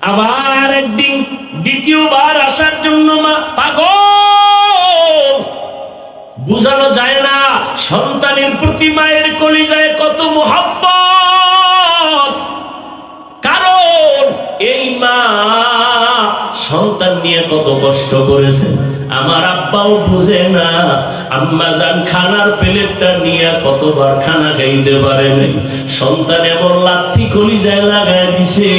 আবার একদিন দ্বিতীয়বার আসার জন্য মা পাগল। বুঝানো যায় না সন্তানের প্রতি মায়ের কলিজায় কত মহব্বত। কারণ এই মা সন্তান নিয়ে কত কষ্ট করেছে। আমার আব্বাও বুঝে না আম্মা জান খানার প্লেটটা নিয়ে কতবার খানা খাইতে পারে নাই। সন্তান এমন লাথি কলিজায় লাগায় দিছে,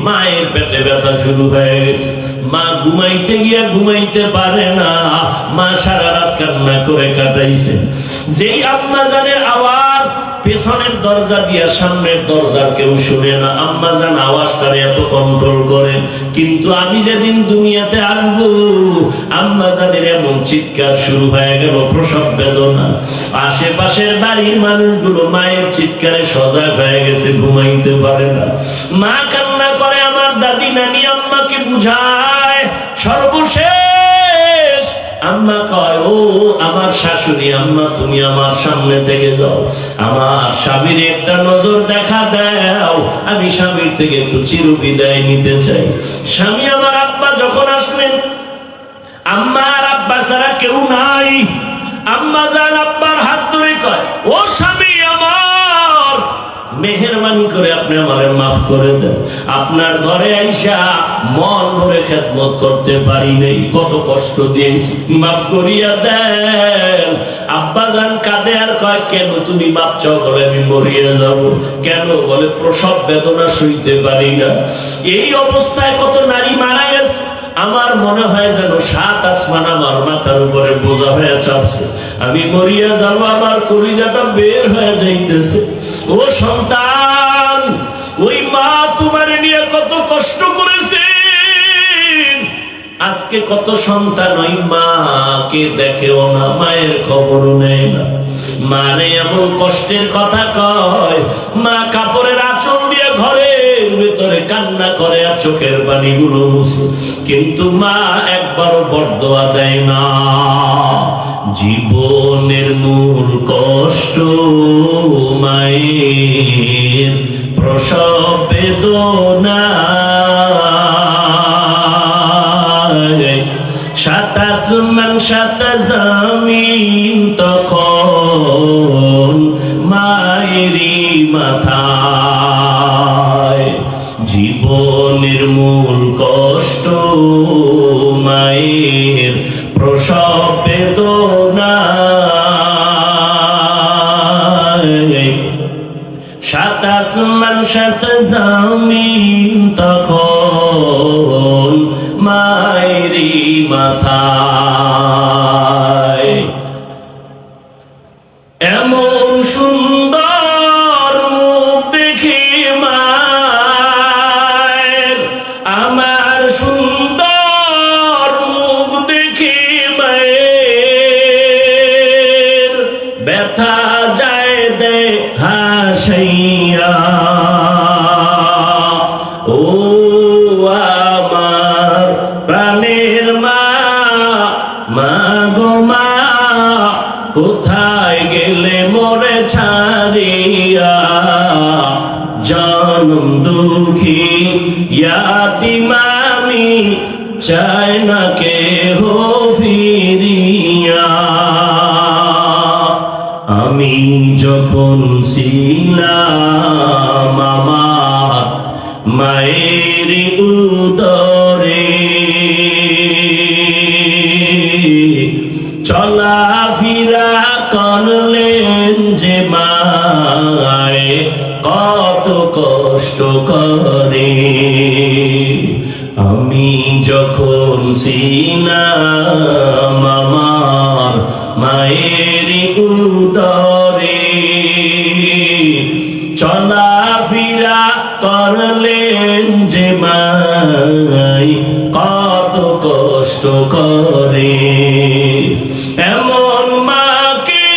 মায়ের পেটে ব্যথা শুরু হয়ে গেছে। মা ঘুমাইতে গিয়া ঘুমাইতে পারে না, মা সারা রাত কান্না করে কাটাইছে। যেই আম্মা জানের আওয়াজ পেছনের দরজা দিয়া সামনের দরজার কেউ শুনে না, আম্মা জান আওয়াজটারে এত কন্ট্রোল করে। কিন্তু আমি যেদিন দুনিয়াতে আসবো আম্মা জানের এমন চিৎকার শুরু হয়ে গেল, প্রসব বেদনা। আশেপাশের বাড়ির মানুষগুলো মায়ের চিৎকারে সজাগ হয়ে গেছে, ঘুমাইতে পারে না। মা কান্না করে, আমার দাদি নানি আম্মাকে বুঝায়। সর্বশেষ আম্মা কয়, ও আমার শাশুড়ি আম্মা, তুমি আমার সামনে থেকে যাও, আমার স্বামীর একটা নজর দেখা দাও, আমি স্বামীর থেকে একটু চিরবিদায় নিতে চাই। স্বামী আমার আব্বা যখন আসলেন, আম্মা আর আব্বা ছাড়া কেউ নাই। আম্মা জান আব্বার হাত ধরে কয়, ও স্বামী আমার, মেহেরবানি করে আপনি আমারে মাফ করে দেন। আপনার ঘরে আইসা মন ভরে খেদমত করতে পারি নাই, কত কষ্ট দিয়েছি, মাফ করিয়া দেন। আব্বা জান কাঁদে আর কয়, কেন তুমি মাপ চাও? বলে আমি মরিয়া যাব। কেন? বলে প্রসব বেদনা সইতে পারি না। এই অবস্থায় কত নারী মারা গেছে। আমার মনে হয় যেন 7 আসমান আমার মাথার উপরে বোঝা হয়ে চাপছে, আমি মরিয়া যাব, আমার কলিজাটা বের হয়ে যাইতেছে। ও সন্তান, ওই মা তোমার নিয়ে কত কষ্ট করেছে। আজকে কত সন্তান ওই মাকে দেখেও না, মায়ের খবরও নেয় না। মারে এমন কষ্টের কথা কয়, মা কাপড়ের আঁচল দিয়ে ঘরের ভেতরে কান্না করে আর চোখের পানিগুলো মুছে, কিন্তু মা একবারও বরদোয়া দেয় না। জীবনের মূল কষ্ট মায়ের প্রসব বেদনা। 7 আসমান 7 জমিন তখন মায়েরই মাথায়। জীবনের মূল কষ্ট মায়ের প্রসব বেদনা। 7 আসমান 7 জমিন তখন মায়েরই মাথায়। এমন সুন্দর মুখ দেখে মায়ের, আমার সুন্দর মুখ দেখে মায়ের ব্যথা যায় দে হাসাইয়া। ও আমার প্রাণের মা, মা গো মা, কোথায় গেলে মোরে ছাড়িয়া? জনম দুঃখী ইয়াতিম আমি, চাই না কেহ ফিরিয়া। আমি যখন ছিলাম আমার মায়ের উদরে, চলাফেরা করলেন যে মায়ে কত কষ্ট করে। আমি যখন ছিলাম আমার মায়ের উদরে, চলাফেরা করলেন যে মাই কত কষ্ট করে। এমন মাকে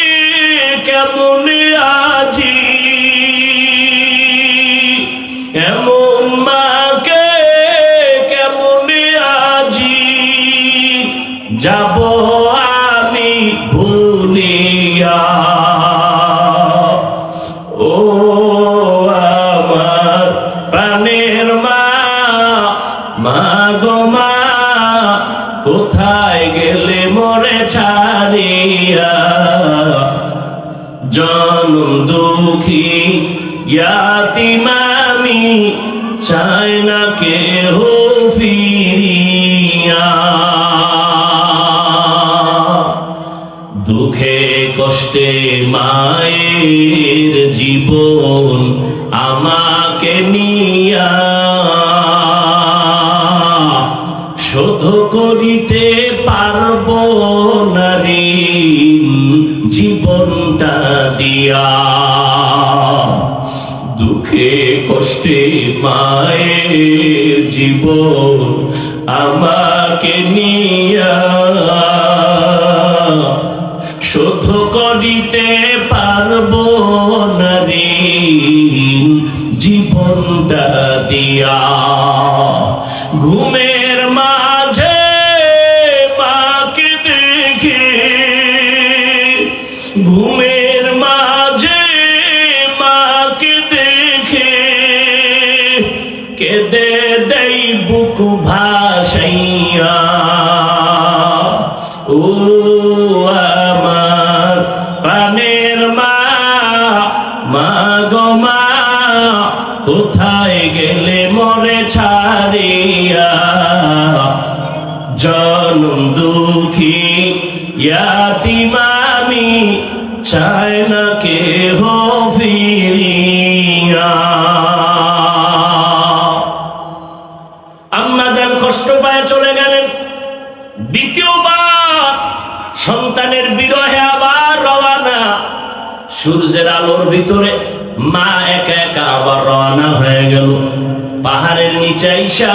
কেমন আজি, এমন মাকে কেমন আজি যাব আমি ভুলিয়া। ও আমার প্রাণের মা, গো মা কোথায় গেলে মোরে ছাড়িয়া, জনম দুঃখী ইয়াতীম আমি, চাই না কেহ ফিরিয়া। দুঃখে কষ্টে মায়ের জীবন আমাকে নিয়া, শোধ করিতে পারব না ঋণ জীবনটা দিয়া। দুঃখে কষ্টে মায়ের জীবন আমাকে নিয়া, শোধ করিতে পারব না ঋণ জীবনটা দিয়া। ঘুমের মাঝে মাকে দেখে, ঘুমের মাঝে মাকে দেখে, কেঁদে দেই বুক ভাসাইয়া। ও আমার প্রাণের মা, মা গো মা কোথায় গেলে মোরে ছাড়িয়া, জনম দুঃখী ইয়াতীম আমি, চাই না কেহ ফিরিয়া। আম্মা জান কষ্ট পায় চলে গেলেন। দ্বিতীয়বার সন্তানের বিরহে আবার রওনা। সূর্যের আলোর ভিতরে মা একা একা আবার রওনা হয়ে গেল। পাহাড়ের নিচে আইসা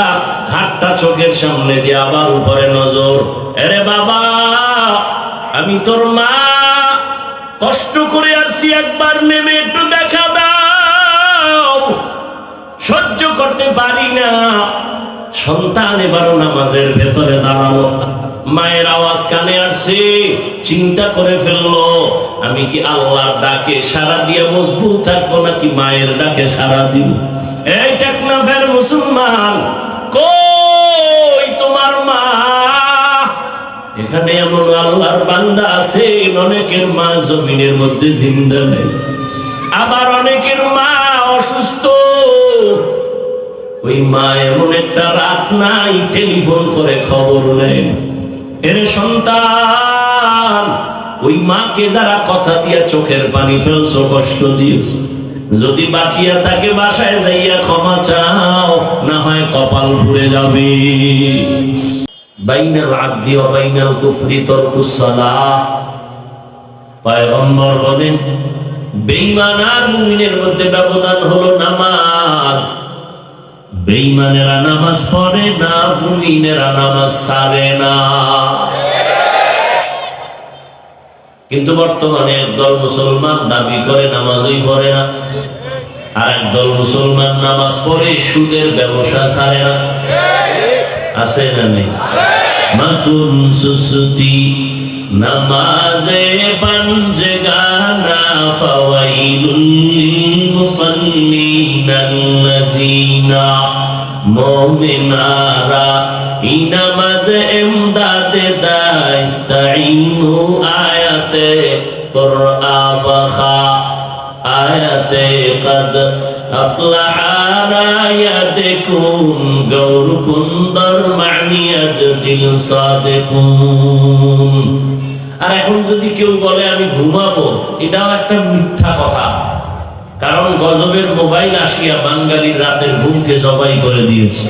হাতটা চোখের সামনে দিয়ে আবার উপরে নজর। আরে বাবা, আমি তোর মা, কষ্ট করে আসছি, একবার নেমে একটু দেখা দাও, সহ্য করতে পারি না। সন্তান এবারও নামাজের ভেতরে দাঁড়ালো। মায়ের আওয়াজ কানে আসছে, চিন্তা করে ফেললো, আমি কি আল্লাহর ডাকে সাড়া দিয়ে মজবুত থাকবো নাকি মায়ের ডাকে সাড়া দিব? এই টেকনাফের মুসলমান, কই তোমার মা? এখানে এমন আল্লাহর বান্দা আছে, অনেকের মা জমিনের মধ্যে জিন্দা নেই, আবার অনেকের মা অসুস্থ। ওই মা এমন একটা রাত নাই টেলিফোন করে খবর নেন। এর সন্তান, ওই মাকে যারা কথা দিয়া চোখের পানি ফেলছো, কষ্ট দিয়েছে, যদি বাঁচিয়া থাকে বাসায় যাইয়া ক্ষমা চাও, না হয় কপাল ঘুরে যাবে। বাইনাল আবদি ওয়া বাইনাল কুফরি তারকুস সালাহ। পয়গম্বর বলেন, বেঈমান আর মুমিনের মধ্যে ব্যবধান হলো নামাজ। বেঈমানেরা নামাজ পড়ে না, মুমিনেরা নামাজ ছাড়ে না। কিন্তু বর্তমানে একদল মুসলমান দাবি করে নামাজই পড়ে না, আর একদল মুসলমান নামাজ পড়ে সুদের ব্যবসা ছাড়ে না। আছে না নেই? মাকুন সুসুতি নামাজে পাঞ্জগানা, ফাওয়াইলুল লিল মুসাল্লিনাল্লাযিনা, মুমিনারা ইনামাজ ইমদাদে দাইস্তাইনু, আয়াতে কুরআ বাখা, আয়াতে কদ আফলাহা রায়াতুকুম, গৌর কুন্দর মানিয়াজ দিল সাদিকুন। আর এখন যদি কেউ বলে আমি ঘুমাবো, এটাও একটা মিথ্যা কথা। কারণ গজবের মোবাইল আসিয়া বাঙালির রাতের ঘুমকে জবাই করে দিয়েছে।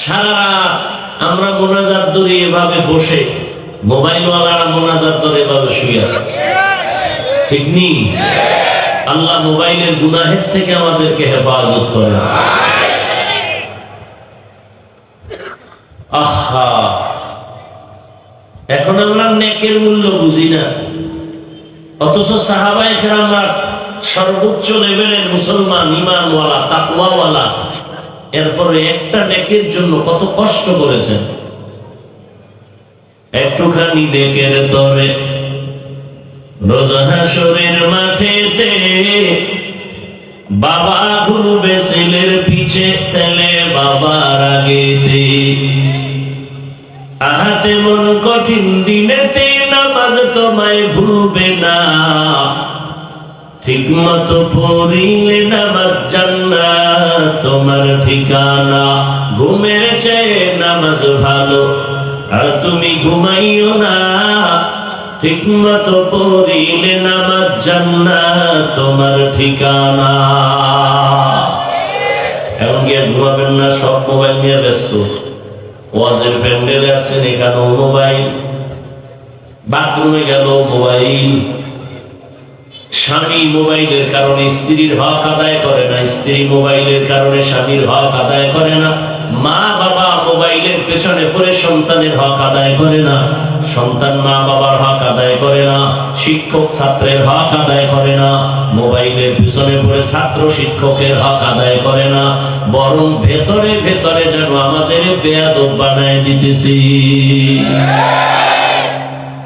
সারা রাত আমরা মোনাজাত ধরে এভাবে বসে, মোবাইলওয়ালারা মোনাজাত ধরে এভাবে শুয়ে, ঠিক নেই? আল্লাহ মোবাইলের গুনাহের থেকে আমাদেরকে হেফাজত করে। আহা, এখন আমরা নেকের মূল্য বুঝি না, অথচ সাহাবায়ে কেরামরা সর্বোচ্চ লেভেলের মুসলমান, ঈমানওয়ালা, তাকওয়াওয়ালা, এরপরে একটা নেকের জন্য কত কষ্ট করেছেন। একটুখানি নেকের তরে রোজ হাশরের মাঠেতে বাবা ঘুরবে ছেলের পিছে, ছেলে বাবার আগেতে। আহাতে মন কঠিন দিনেতে নামাজ তোমায় ভুলবে না, ঠিক মতো পড়িলে নামাজ জান্নাত তোমার ঠিকানা। ঘুমের চেয়ে নামাজ ভালো, আর তুমি ঘুমাইও না, ঠিক মতো পড়িলে নামাজ জান্নাত তোমার ঠিকানা। এখন গিয়ে ঘুমাবেন না, সব মোবাইল নিয়ে ব্যস্ত। ওয়াজের প্যান্ডেলে আছেন, এখানেও মোবাইল, বাথরুমে গেল মোবাইল। স্বামী মোবাইলের কারণে স্ত্রীর হক আদায় করে না, স্ত্রী মোবাইলের কারণে স্বামীর হক আদায় করে না। মা বাবা মোবাইলের পেছনে পড়ে সন্তানের হক আদায় করে না, সন্তান মা বাবার হক আদায় করে না, শিক্ষক ছাত্রের হক আদায় করে না, মোবাইলের পিছনে পড়ে ছাত্র শিক্ষকের হক আদায় করে না, বরং ভেতরে ভেতরে যেন আমাদের বেয়াদব বানায় দিতেছি।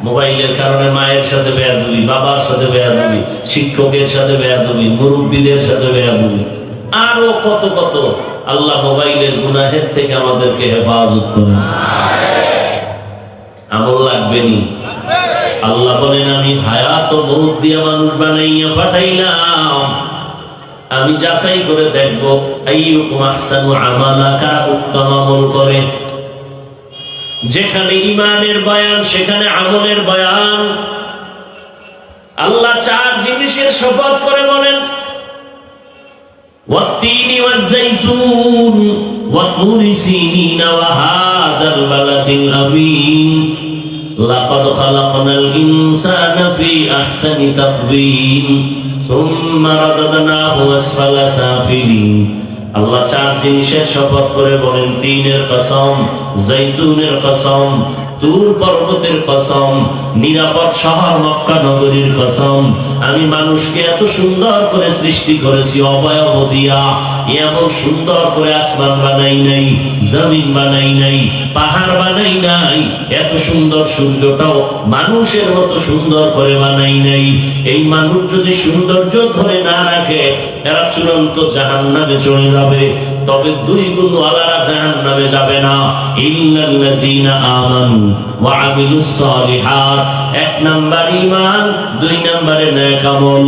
মোবাইলের কারণে মায়ের সাথে বেয়াদবি, বাবার সাথে বেয়াদবি, শিক্ষকের সাথে বেয়াদবি, মুরব্বীদের সাথে বেয়াদবি, আরো কত কত। আল্লাহ মোবাইলের গুনাহের থেকে আমাদেরকে হেফাজত করেন। আমল লাগবে নি? আল্লাহ বলেন, আমি হায়াত ও মউত দিয়া মানুষ বানাইয়া পাঠাইলাম, আমি যাচাই করে দেখবো আইয়ুকুম আহসানু আমালা, কারা উত্তম আমল করে। যেখানে ঈমানের বয়ান সেখানে আমলের বয়ান। আল্লাহ চার জিনিসের শপথ করে বলেন, ওয়াত্তিনি ওয়াজ্জাইতুন ওয়া তুরি সিনিন ওয়া হাদাল বালাদিল আমিন লাকাদ খালাকনাল ইনসানা ফি আহসানি তাকওয়িম সুম্মা রাদাদনাহু আসফালা সাফিলিন। আল্লাহ চার জিনিসের শপথ করে বলেন, তিনের কসম, জৈতুনের কসম, তুর পর্বতের কসম, নিরাপদ শহর মক্কা নগরীর কসম। আমি মানুষকে এত সুন্দর করে সৃষ্টি করেছি অবয়ব দিয়া, এমন সুন্দর করে আসমান বানাই নাই, জমিন বানাই নাই, পাহাড় বানাই নাই, এত সুন্দর সূর্যটাও মানুষের মতো সুন্দর করে বানাই নাই। এই মানুষ যদি সৌন্দর্য ধরে না রাখে, এরা চূড়ান্ত জাহান্নামে চলে যাবে। তবে দুই গুণ ওয়ালারা জাহান্নামে যাবে না, ইল্লাল্লাযীনা আমানু ওয়া আমিলুস সালিহাত। এক নাম্বার ঈমান, দুই নম্বরে নেক আমল।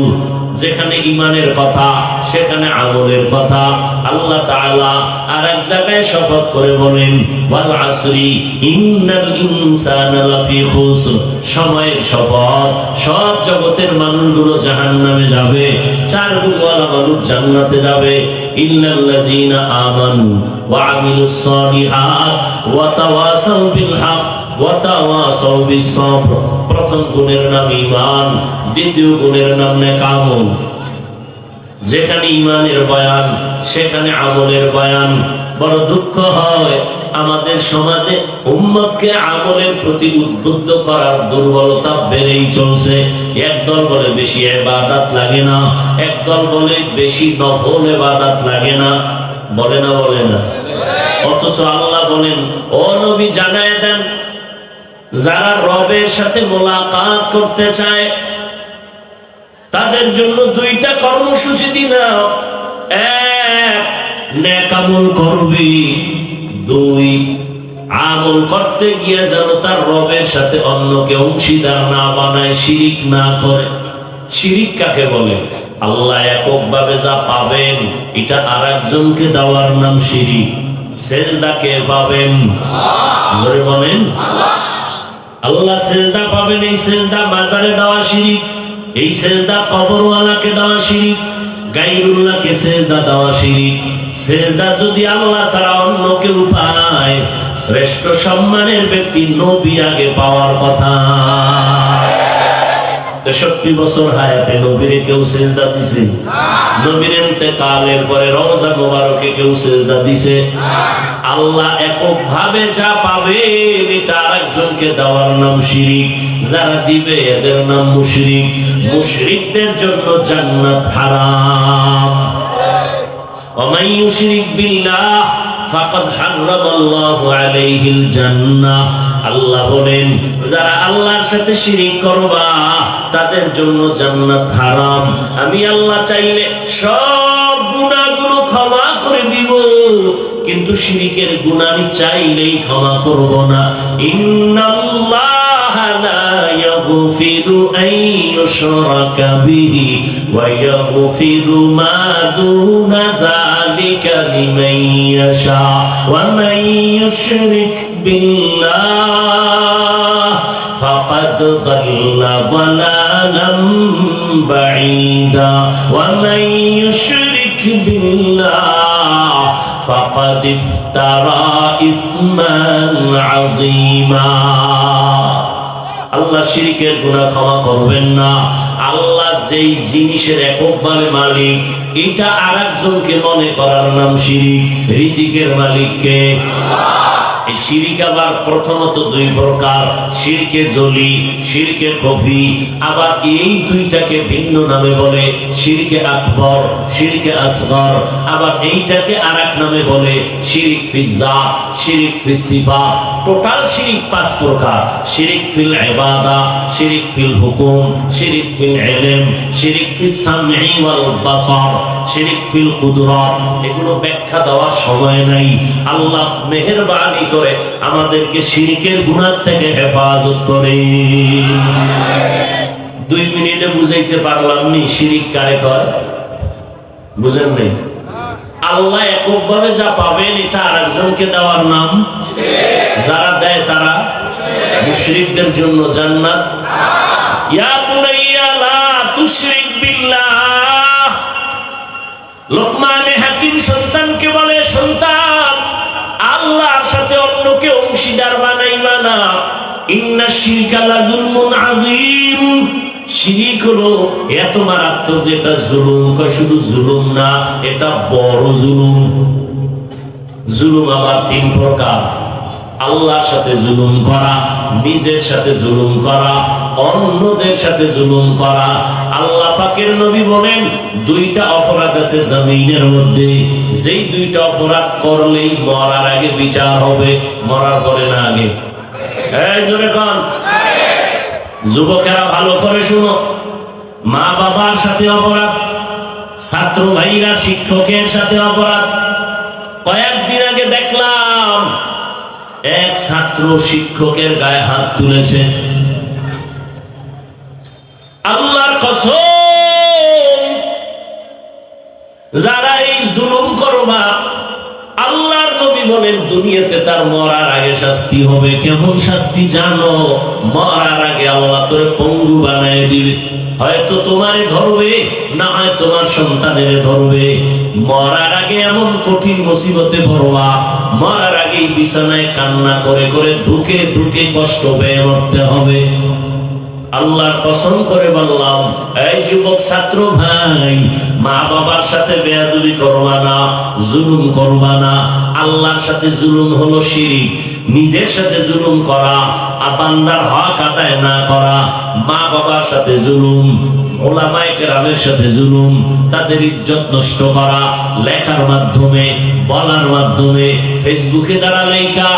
যেখানে ঈমানের কথা সেখানে আমলের কথা। আল্লাহ তাআলা আরেক জায়গায় শপথ করে বলেন, ওয়াল আসরি ইন্নাল ইনসানা লাফি খুসর। সময়ের শপথ, সব জগতের মানুষগুলো জাহান্নামে যাবে, চার গুণওয়ালা মানুষ জান্নাতে যাবে। ইল্লাল্লাযীনা আমানু ওয়া আমিলুস সালিহাত ওয়া তাওয়াসাউ বিল হক ওয়া তাওয়াসাউ বিস সবর। প্রথম গুণের নাম ঈমান, দ্বিতীয় গুণের নাম নেক আমল। যেখানে ঈমানের বয়ান সেখানে আমলের বয়ান। বড় দুঃখ হয়, আমাদের সমাজে উম্মতকে আমলের প্রতি উদ্বুদ্ধ করার দুর্বলতা বেড়েই চলছে। একদল বলে বেশি ইবাদত লাগে না, একদল বলে বেশি নফল ইবাদত লাগে না। বলে না? বলে না? অথচ আল্লাহ বলেন, ও নবী জানায় দেন, যারা রবের সাথে মোলাকাত করতে চায় তাদের জন্য দুইটা কর্মসূচি দিলাম। এক, নেক আমল করবি। দুই, আমল করতে গিয়ে যেন তার রবের সাথে অন্যকে অংশীদার না বানায়, শিরিক না করে। শিরিক কাকে বলে? আল্লাহ এককভাবে যা পাবেন এটা আরেকজনকে দেওয়ার নাম শিরিক। সেজদা কে পাবেন? জোরে বলেন। আল্লাহ সেজদা পাবেন, এই সেজদা মাজারে দেওয়া শিরিক, এই সেজদা কবরওয়ালাকে দেওয়া শিরিক, গায়রুল্লাহকে সেজদা দেওয়া শিরিক। সেজদা যদি আল্লাহ ছাড়া অন্য কেউ পায়, শ্রেষ্ঠ সম্মানের ব্যক্তি নবী আগে পাওয়ার কথা। 63 বছর হায়াতে নবীরে কেউ সেজদা দিছে? নবীর ইন্তেকালের পরে রওজা মোবারকে কেউ সেজদা দিছে? আল্লাহ এককভাবে যা পাবে এটা আরেকজনকে দেওয়ার নাম শিরিক। যারা দিবে এদের নাম মুশরিক। মুশরিকদের জন্য জান্নাত হারাম। ওয়ামান ইউশরিক বিল্লাহ ফাকাদ হারামাল্লাহু আলাইহিল জান্নাহ। আল্লাহ বলেন, যারা আল্লাহর সাথে শিরিক করবা তাদের জন্য জান্নাত হারাম। আমি আল্লাহ চাইলে সব কিন্তু শিরিকের গুনাহ আমি চাইলেই ক্ষমা করব না। ইন্নাল্লাহা লা ইয়াগফিরু আন ইউশরাকা বিহি ওয়া ইয়াগফিরু মা দুনা যালিকা লিমান ইয়াশা ওয়া মান ইউশরিক বিল্লাহ ফাকাদ দাল্লা দালালাম বাঈদা ওয়া মান ইউশরিক বিল্লাহ ফাকাদ ইফতারা ইসমান আযীমা। আল্লাহ শিরকের গুনাহ ক্ষমা করবেন না। আল্লাহ যেই জিনিসের এককভাবে মালিক, এটা আরেকজনকে মনে করার নাম শিরিক। রিজিকের মালিককে এই শিরিক আবার প্রথমত দুই প্রকার, শিরকে জলি, শিরকে খফি। আবার এই দুইটাকে ভিন্ন নামে বলে শিরকে আকবর, শিরকে আসগর। আবার এইটাকে আরেক নামে বলে শিরিক ফিল যাত, শিরিক ফিল সিফাত। টোটাল শিরিক পাঁচ প্রকার: শিরিক ফিল ইবাদা, শিরিক ফিল হুকুম, শিরিক ফিল ইলম, শিরিক ফিস সামঈ ওয়াল বাসার, শিরিক ফিল কুদরাত। এগুলো ব্যাখ্যা দেওয়ার সময় নাই। আল্লাহ মেহেরবানি করে আমাদেরকে শিরকের গুনাহ থেকে হেফাজত করে। 2 মিনিটে বুঝাইতে পারলাম নি শিরিক কারে কয়? বুঝেন নাই? আল্লাহ এককভাবে যা পাবেন এটা আরেকজনকে দেওয়ার নাম। যারা দেয় তারা মুশরিকদের জন্য জান্নাত। ইয়া বুনাইয়া লা তুশরিক বিল্লাহ। লোকমানে হাকিম সন্তানকে বলে, সন্তান, আল্লাহর সাথে অন্যকে অংশীদার বানাইবা না। ইন্নাশ শিরকা লাযুলমুন আযীম। শিরিক হলো এত মারাত্মক যেটা জুলুম। শুধু জুলুম না, এটা বড় জুলুম। জুলুম আবার 3 প্রকার: আল্লাহর সাথে জুলুম করা, নিজের সাথে জুলুম করা, অন্যদের সাথে জুলুম করা। আল্লাহ পাকের নবী বলেন 2টা অপরাধ আছে জমিনের মধ্যে, যেই 2টা অপরাধ করলেই মরার আগে বিচার হবে। মরার পরে না আগে? এই জোরে কোন যুবকেরা ভালো করে শুনো। মা বাবার সাথে অপরাধ, ছাত্র ভাইরা শিক্ষকের সাথে অপরাধ। কয়েকদিন আগে দেখলাম এক ছাত্র শিক্ষকের গায়ে হাত তুলেছে। আল্লাহর কসম, যারা এই জুলুম করবা, আল্লাহর নবী বলেন দুনিয়াতে তার মরার আগে শাস্তি হবে। কেমন শাস্তি জানো? মরার আগে আল্লাহ তোরে পঙ্গু বানায় দিবে। হয়তো তোমারে ধরবে, না হয় তোমার সন্তানের ধরবে। মরার আগে এমন কঠিন মুসিবতে পড়বা, মরার আগে বিছানায় কান্না করে করে ঢুকে ঢুকে কষ্ট পেয়ে মরতে হবে। আল্লাহর কসম করে বললাম, এই যুবক ছাত্র ভাই, মা বাবার সাথে বেয়াদবি করবা না, জুলুম করবা না। আল্লাহর সাথে জুলুম হলো শিরিক। নিজের সাথে জুলুম করা, আর বান্দার হক আদায় না করা। মা বাবার সাথে জুলুম, ওলামায়ে কেরামের সাথে জুলুম, তাদের ইজ্জত নষ্ট করা, লেখার মাধ্যমে, বলার মাধ্যমে। ফেসবুকে যারা লেখা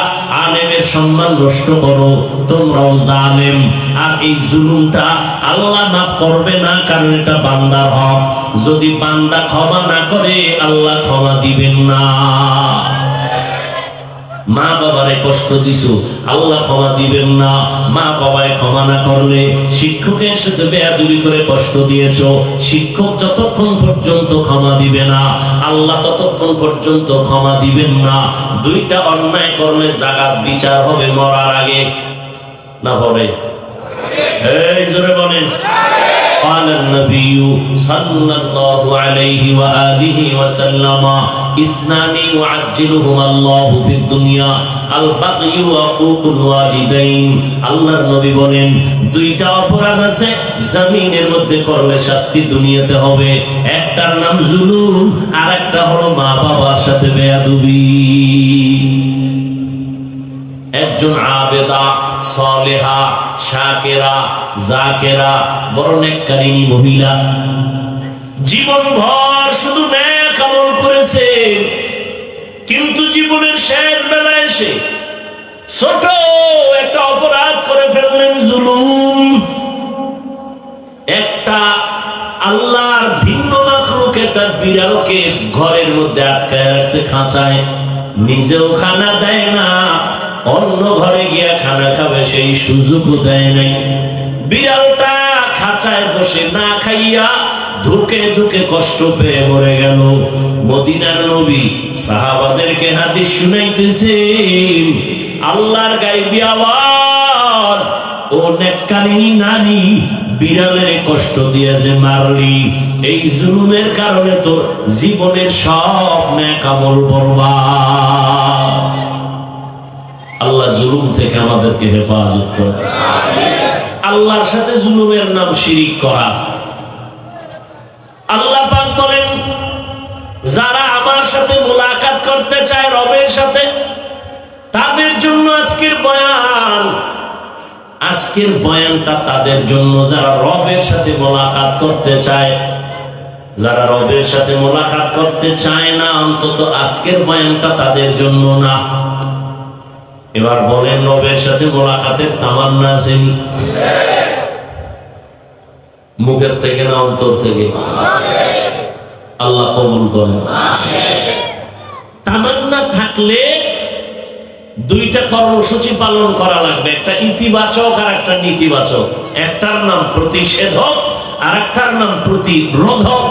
আলেমের সম্মান নষ্ট করো, তোমরাও জালেম। আর এই জুলুমটা আল্লাহ মাফ করবে না, কারণ এটা বান্দার হক। যদি বান্দা ক্ষমা না করে, আল্লাহ ক্ষমা দিবেন না। মা বাবারে কষ্ট দিছো, আল্লাহ ক্ষমা দিবেন না। মা বাবায় ক্ষমা না করলে, শিক্ষকের সাথে বেয়াদবি করে কষ্ট দিয়েছো, শিক্ষক যতক্ষণ পর্যন্ত ক্ষমা দিবে না, আল্লাহ ততক্ষণ পর্যন্ত ক্ষমা দিবেন না। 2টা অন্যায় করলে জাগাত বিচার হবে মরার আগে, না হবে? এই জোরে বলেন। قال النبي صلى الله عليه وآله وسلم اثنان يعجلهما الله في الدنيا البغي وعقوق الوالدين। আল্লাহর নবী বলেন 2টা অপরাধ আছে জমিনের মধ্যে করলে শাস্তি দুনিয়াতে হবে। একটার নাম জুলুম, আর একটা হলো মা বাবার সাথে বেয়াদবি। একজন আবেদা, সালেহা, শাকেরা, জাকেরা, বড় নেককারিনী মহিলা, জীবনভর শুধু নেক আমল করেছে, কিন্তু জীবনের শেষ বেলায় এসে ছোট একটা অপরাধ করে ফেললেন, জুলুম। একটা আল্লাহর ভিন্ন মাখলুক একটা বিড়ালকে ঘরের মধ্যে আটকায় রাখছে, খাঁচায়। নিজেও খানা দেয় না, অন্য ঘরে গিয়া খানা খাবে সেই সুযোগও দেয় নাই। বিড়ালটা খাঁচায় বসে না খাইয়া ধুকে ধুকে কষ্ট পেয়ে মরে গেল। মদিনার নবী সাহাবাদেরকে হাদিস শুনাইতেছেন, আল্লাহর গায়বী আওয়াজ, ও নেককারিনী নারী, বিড়ালের কষ্ট দিয়ে যে মারলি, এই জুলুমের কারণে তো জীবনের সব নেক আমল বরবাদ। আল্লাহ জুলুম থেকে আমাদেরকে হেফাজত করে। আল্লাহর সাথে জুলুমের নাম শিরিক করা। আল্লাহ পাক বলেন, যারা আমার সাথে মুলাকাত করতে চায় রবের সাথে, তাদের জন্য আজকের বয়ান। আজকের বয়ানটা তাদের জন্য যারা রবের সাথে মুলাকাত করতে চায়। যারা রবের সাথে মুলাকাত করতে চায় না, অন্তত আজকের বয়ানটা তাদের জন্য না। এবার বলেন, রবের সাথে মুলাকাতের তামান্না আছে? মুখের থেকে না অন্তর থেকে? আল্লাহ কবুল করেন। তামান্না থাকলে দুইটা কর্মসূচি পালন করা লাগবে, একটা ইতিবাচক আর একটা নেতিবাচক। একটার নাম প্রতিষেধক আর একটার নাম প্রতিরোধক।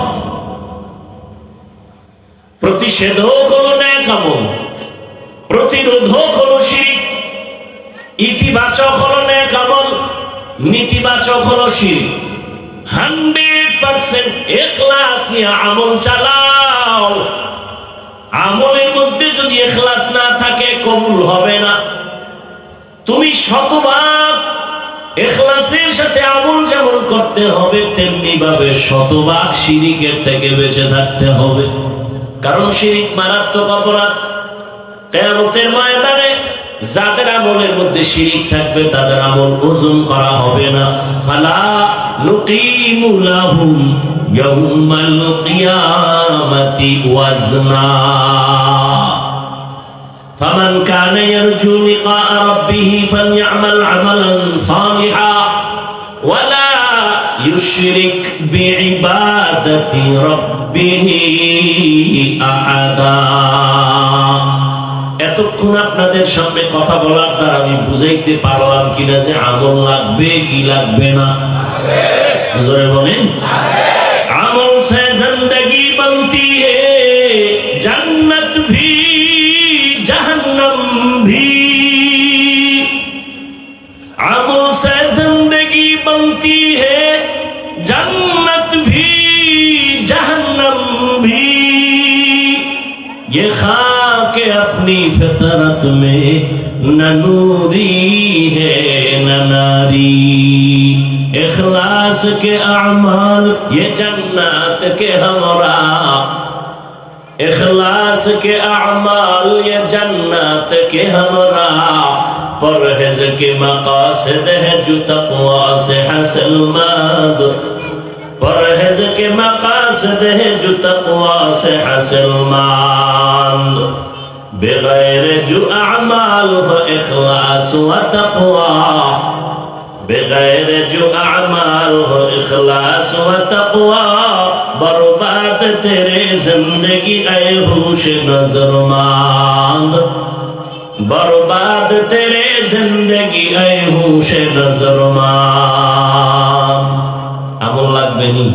প্রতিষেধক হলো নেক আমল, প্রতিরোধক হলো শিরক। ইতিবাচক হলো নেক আমল, নেতিবাচক হলো শিরক। 100% ইখলাস নিয়ে আমল চালাও। আমলের মধ্যে যদি ইখলাস না থাকে, কবুল হবে না। তুমি শতভাগ ইখলাসের সাথে আমল যেমন করতে হবে, তেমনি ভাবে শতভাগ শিরকের থেকে বেঁচে থাকতে হবে। কারণ শিরক মারাত্মক অপরাধ। কিয়ামতের ময়দানে যাদের আমলের মধ্যে শিরক থাকবে, তাদের আমল ওজন করা হবে না। ফালা নুকিমু লাহুম ইয়াউমাল কিয়ামাতি ওয়াজনা। ফামান কানা ইয়ারজু লিকা রাব্বিহি ফালইআমাল আমালান সালিহা ওয়ালা ইউশরিক বিইবাদাতি রাব্বিহি আহাদা। এতক্ষণ আপনাদের সামনে কথা বলার দ্বারা আমি বুঝাইতে পারলাম কিনা যে আমল লাগবে কি লাগবে না? জোরে বলেন। আমল সে জিंदगी बनती है, जन्नत भी जहन्नम भी। আমল से जिंदगी बनती है, जन्नत भी जहन्नम भी। ये खाके अपनी फितरत में न नूरी है न नारी। इखलास के अमाल ये जन्नत के हमरा। इखलास के अमाल ये जन्नत के हमरा। परहेज के मकासद है जो तक़वा से हासिल मद। परहेज के मकासद है जो तक़वा से हासिल मद। बगैर जो अमाल हो इखलास व तक़वा। बगैर जो अमाल हो इखलास व तक़वा। बर्बाद तेरे जिंदगी ऐ होश नजरमंद। बर्बाद तेरे जिंदगी ऐ होश नजरमंद। আমল লাগবে নি?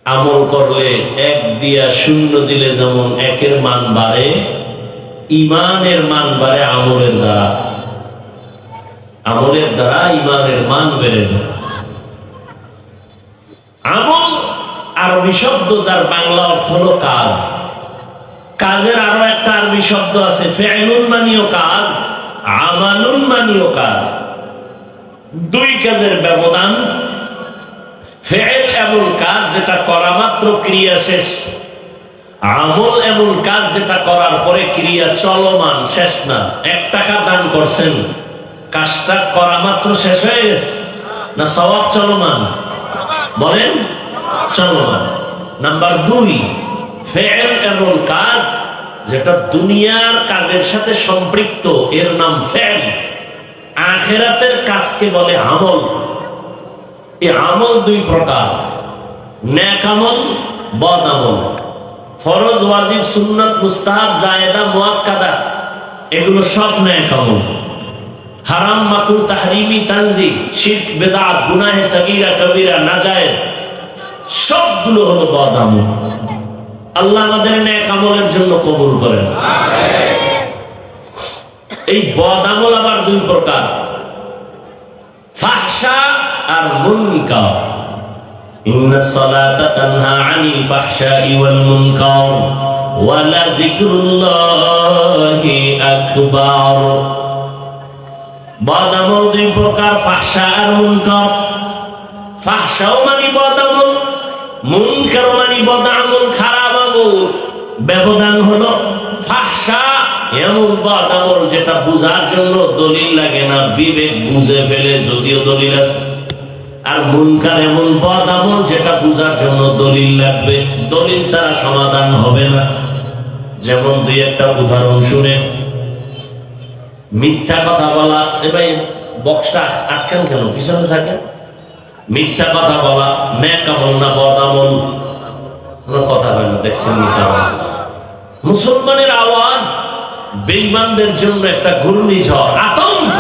আমল করলে এক দিয়া শূন্য দিলে যেমন একের মান বাড়ে, ইমানের মান বাড়ে আমলের দ্বারা। আমলের দ্বারা ইমানের মান বেড়ে যায়। আমল আরবি শব্দ, যার বাংলা অর্থ হলো কাজ। কাজের আরো একটা আরবি শব্দ আছে, ফেইলুন মানিও কাজ, আমালুন মানিও কাজ। দুই কাজের ব্যবধান। ফেইল এমন কাজ যেটা করা মাত্র ক্রিয়া শেষ। আমল এমন কাজ যেটা করার পরে ক্রিয়া চলমান, শেষ না। 1 টাকা দান করছেন, কাজটা করা মাত্র শেষ হয়ে গেছে না সওয়াব চলমান? বলেন, চলমান। নাম্বার 2, ফেইল এমন কাজ যেটা দুনিয়ার কাজের সাথে সম্পৃক্ত, এর নাম ফেইল। আখিরাতের কাজকে বলে আমল। এই আমল 2 প্রকার, নেক আমল, বদ আমল। ফরজ, ওয়াজিব, সুন্নাত, মুস্তাহাব, জায়েদা, মুআক্কাদা এগুলো সব নেক আমল। হারাম, মাকরুহ, তাহরিমি, তানজিহ, শিরক, বিদআত, গুনাহে সাগীরা, কবীরা, নাজায়েজ সবগুলো হলো বদ আমল। আল্লাহ আমাদের নেক আমলের জন্য কবুল করেন। এই বদ আমল আবার দুই প্রকার, ফাহশা আর মুনকার। ইন্নাস সালাতা তানহা আনিল ফাহশাই ওয়াল মুনকার ওয়া লাযিকরুল্লাহি আকবার। বদ আমল দুই প্রকার, ফাহশা আর মুনকার। ফাহশাও মানে বদ আমল, মুনকারও মানে বদ আমল, খারাপ আমল। ব্যবধান হলো ফাহশা এমন বদ আমল যেটা বুঝার জন্য দলিল লাগে না, বিবেক বুঝে ফেলে যদিও দলিল আছে। আর মুনকার এমন বদ আমল যেটা বুঝার জন্য দলিল লাগবে, দলিল ছাড়া সমাধান হবে না। যেমন দুই একটা উদাহরণ শুনে, মিথ্যা কথা বলা। ভাই বক্সটা আটকান কেন, পিছনে থাকে? মিথ্যা কথা বলা নেক আমল না বদ আমল? কথা হয় না, দেখছেন? মিথ্যা মুসলমানের আওয়াজ বেঈমানদের জন্য একটা ঘূর্ণিঝড়, আতঙ্ক।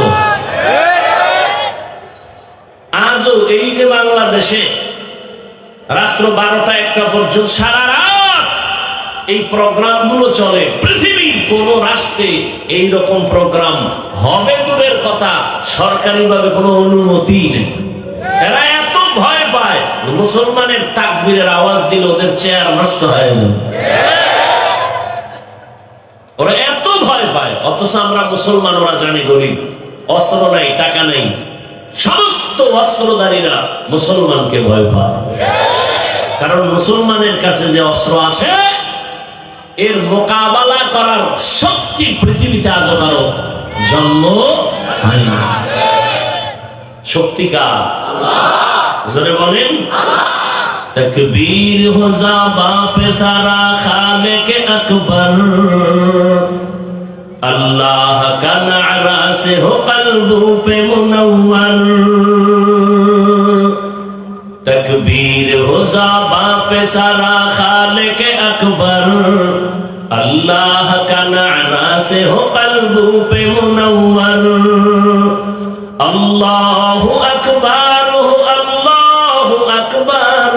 আজও এই যে বাংলাদেশে রাত্র 12টা-1টা পর্যন্ত সারা রাত এই প্রোগ্রামগুলো চলে, পৃথিবীর কোন রাষ্ট্রে এইরকম প্রোগ্রাম হবে দূরের কথা, সরকারিভাবে কোনো অনুমতি নেই। এরা এত ভয় পায় মুসলমানের তাকবীরের আওয়াজ দিলে ওদের চেয়ার নষ্ট হয়ে যাবে, ওরা এত ভয় পায়। অথচ আমরা মুসলমান, ওরা জানে গরিব, অস্ত্র নাই, টাকা নাই, সমস্ত অস্ত্রধারীরা মুসলমানকে ভয় পায়। কারণ মুসলমানের কাছে যে অস্ত্র আছে এর মোকাবেলা করার শক্তি পৃথিবীতে আজও কারো জন্ম হয় না। শক্তিকার জোরে বলেন তকবীর হো যাবা পে সারা খালিক আকবার, अल्लाह का नारा से हो कल्बों पे मुनव्वर, तकबीर हो ज़ाबा पे सारा खालिक अकबर, अल्लाह का नारा से हो कल्बों पे मुनव्वर, अल्लाहु अकबर हो अल्लाहु अकबर,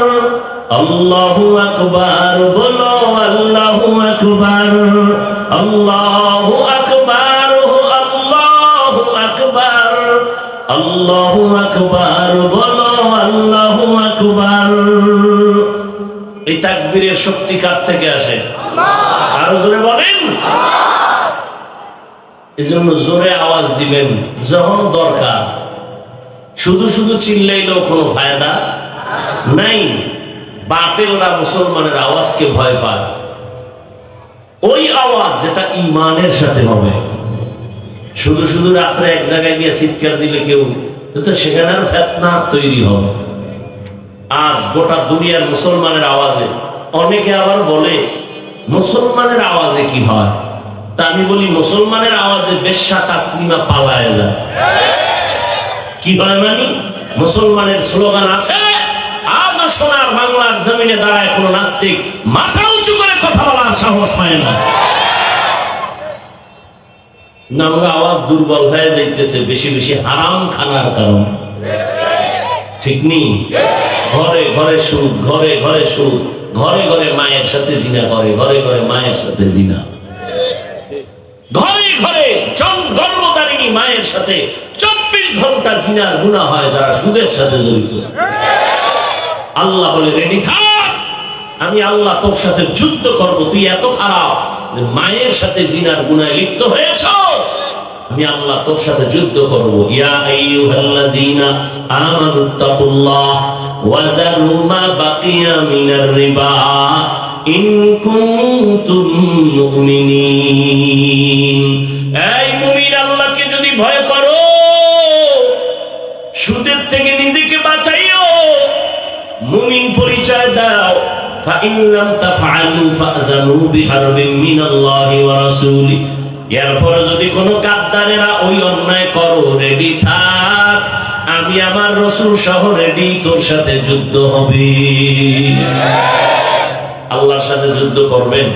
अल्लाहु अकबर बोलो अल्लाहु अकबर, अल्लाहु अकबर हो अल्लाहु अकबर, अल्लाहु अकबर बोलो अल्लाहु अकबर। এই তাকবীরের শক্তি কার থেকে আসে? আরো জোরে বলেন। এজন্য জোরে আওয়াজ দিবেন যখন দরকার, শুধু শুধু চিল্লাইলেও কোনো ফায়দা নাই। বাতিলরা মুসলমানের আওয়াজকে ভয় পায়, ওই আওয়াজ যেটা ঈমানের সাথে হবে। শুধু শুধু রাত্রে এক জায়গায় গিয়ে চিৎকার দিলে কেউ তো সেখানে আর ফিতনা তৈরি হবে। আজ গোটা দুনিয়ার মুসলমানের আওয়াজে, অনেকে আবার বলে মুসলমানের আওয়াজে কি হয়, তা আমি বলি মুসলমানের আওয়াজে বেশ্যা তাসলিমা পালায় যায়। কি হয় মানে? মুসলমানের স্লোগান আছে, আজও সোনার বাংলার জমিনে দাঁড়ায় কোন নাস্তিক মাথা উঁচু করে কথা বলার সাহস হয় না। নামরা আওয়াজ দুর্বল হয়ে যাইতেছে বেশি বেশি হারাম খানার কারণ, ঠিক নেই? ঘরে ঘরে সুদ, ঘরে ঘরে সুদ, ঘরে ঘরে মায়ের সাথে জিনা করে, ঘরে ঘরে মায়ের সাথে জিনা, ঘরে ঘরে গর্ভধারিণী মায়ের সাথে 24 ঘন্টা জিনার গুনাহ হয় যারা সুদের সাথে জড়িত। আল্লাহ বলে রেডি থাক, আমি আল্লাহ তোর সাথে যুদ্ধ করব, তুই এত খারাপ যে মায়ের সাথে জিনার গুনাহে লিপ্ত হয়েছ, আমি আল্লাহ তোর সাথে যুদ্ধ করব। ইয়া আইয়ুহাল্লাযীনা আমানুত্তাকুল্লাহ ওয়া যারু মা বাকিয়া মিনার রিবা ইন কুনতুম মুমিনিন। এই মুমিন, আল্লাহকে যদি ভয় করো, সুদের থেকে নিজেকে বাঁচাইও, মুমিন পরিচয় দাও। ফাইন লাম তাফআলু ফাযানু বিহারবিন মিনাল্লাহি ওয়া রাসূলি। এরপর যদি কোনো গাদ্দারেরা ওই অন্যায় করো, রেডি থাক, আমি আমার রাসূল সহ রেডি, তোর সাথে যুদ্ধ হবে। আল্লাহর সাথে যুদ্ধ করবেন?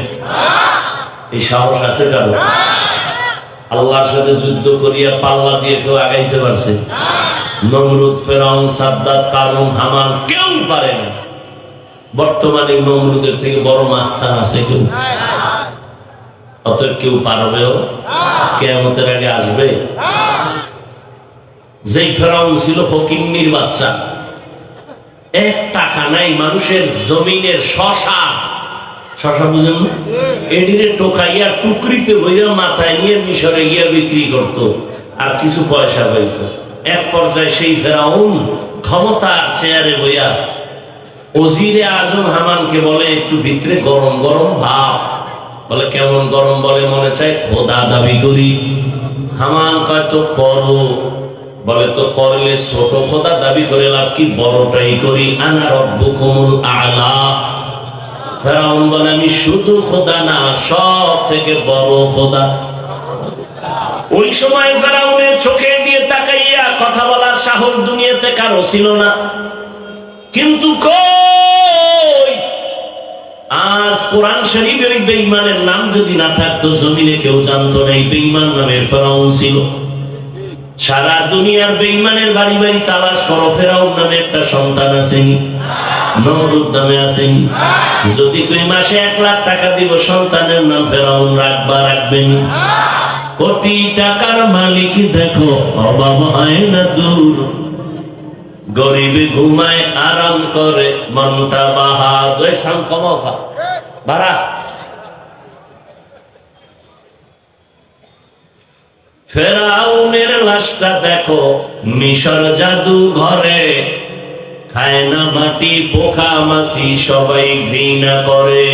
এই সাহস আছে কারো? আল্লাহর সাথে যুদ্ধ করিয়া পাল্লা দিয়ে কেউ আগাইতে পারছে? নমরুদ, ফেরাউন, সাদ্দাত, কারুন, হামান কেউ পারে না। বর্তমানে নমরুদের থেকে বড় মাস্তান আছে কেউ? অতএব কেউ পারবেও? কিয়ামতের আগে আসবে? যেই ফেরাউন ছিল ফকিন্নির বাচ্চা, এক টাকা নাই, মানুষের জমিনের শশা বুঝেন না, এডিরে টোকাইয়া টুকরিতে বইয়া মাথায় নিয়ে মিশরে গিয়া বিক্রি করত আর কিছু পয়সা পাইত। এক পর্যায়ে সেই ফেরাউন ক্ষমতার চেয়ারে বইয়া ওজিরে আজম হামানকে বলে, একটু ভিতরে গরম গরম ভাব। বলে কেমন গরম? বলে মনে চায় খোদা দাবি করি। হামান কয় তো করো। বলে তো করলে ছোট খোদা দাবি করে লাভ কি, বড়টাই করি। আনা রব্বুকুমুল আ'লা। ফেরাউন বলে আমি শুধু খোদা না, সব থেকে বড় খোদা। ওই সময় ফেরাউনের চোখে দিয়ে তাকাইয়া কথা বলার সাহস দুনিয়াতে কারো ছিল না। কিন্তু কই, আজ কোরআন শরীফে ওই বেঈমানের নাম যদি না থাকতো, জমিনে কেউ জানতো না এই বেঈমান নামের ফেরাউন ছিল। সারা দুনিয়ার বেঈমানের বাড়ি বাড়ি তালাশ করো, ফেরাউন নামে একটা সন্তান আসেনি? নমরুদ নামে আসেনি? যদি কই মাসে 1 লাখ টাকা দিব, সন্তানের নাম ফেরাউন রাখবা, রাখবেন? কোটি টাকার মালিক দেখো, অভাব হয় না দূর। গরিবে ঘুমায় আরাম করে, মনটা বাহাদুর। সাম কমাও খা বাড়া। ফেরাউনের লাশটা দেখো মিশর জাদু ঘরে, খায় না মাটি, পোকা মাছি সবাই ঘৃণা করে।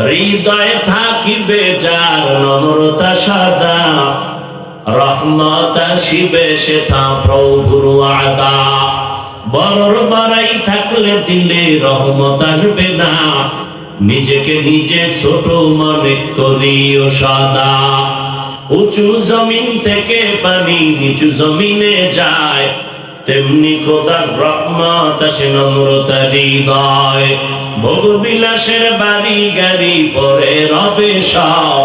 হৃদয়ে থাকিবে যার নম্রতা সাদা, রহমত আসিবে সেথা প্রভুর আদা। বড়র বাড়াই থাকলে দিলে রহমত আসবে না, নিজেকে নিজে ছোট মনে করিও সদা। উঁচু জমিন থেকে পানি নিচু জমিনে যায়, তেমনি খোদার রহমত আসে নম্রতা হৃদয়। ভোগ বিলাসের বাড়ি গাড়ি পরে রবে সব,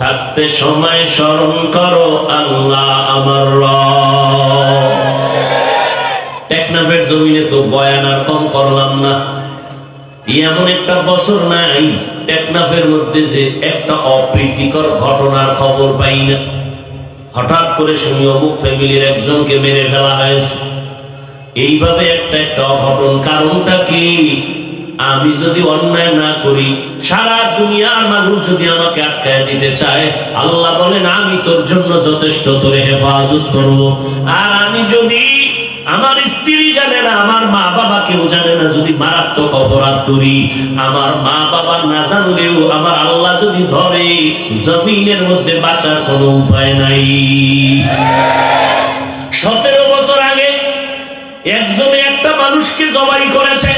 থাকতে সময় স্মরণ করো আল্লাহ আমার রব। টেকনাফের জমিনে তো বয়ান আর কম করলাম না। এমন একটা বছর নাই টেকনাফের মধ্যে যে একটা অপ্রীতিকর ঘটনার খবর পাই না। হঠাৎ করে শুনি অমুক ফ্যামিলির একজনকে মেরে ফেলা হয়েছে। এইভাবে একটা অঘটন। কারণটা কি? আমি যদি অন্যায় না করি, সারা দুনিয়ার মানুষ যদি আমাকে আটকায় দিতে চায়, আল্লাহ বলেন আমি তোর জন্য যথেষ্ট, তোরে হেফাজত করব। আর আমি যদি, আমার স্ত্রী জানে না, আমার মা বাবা কেউ জানে না, যদি মারাত্মক অপরাধ করি, আমার মা বাবা না জানলেও আমার আল্লাহ যদি ধরে, জমিনের মধ্যে বাঁচার কোনো উপায় নাই। 17 বছর আগে একজনে একটা মানুষকে জবাই করেছে,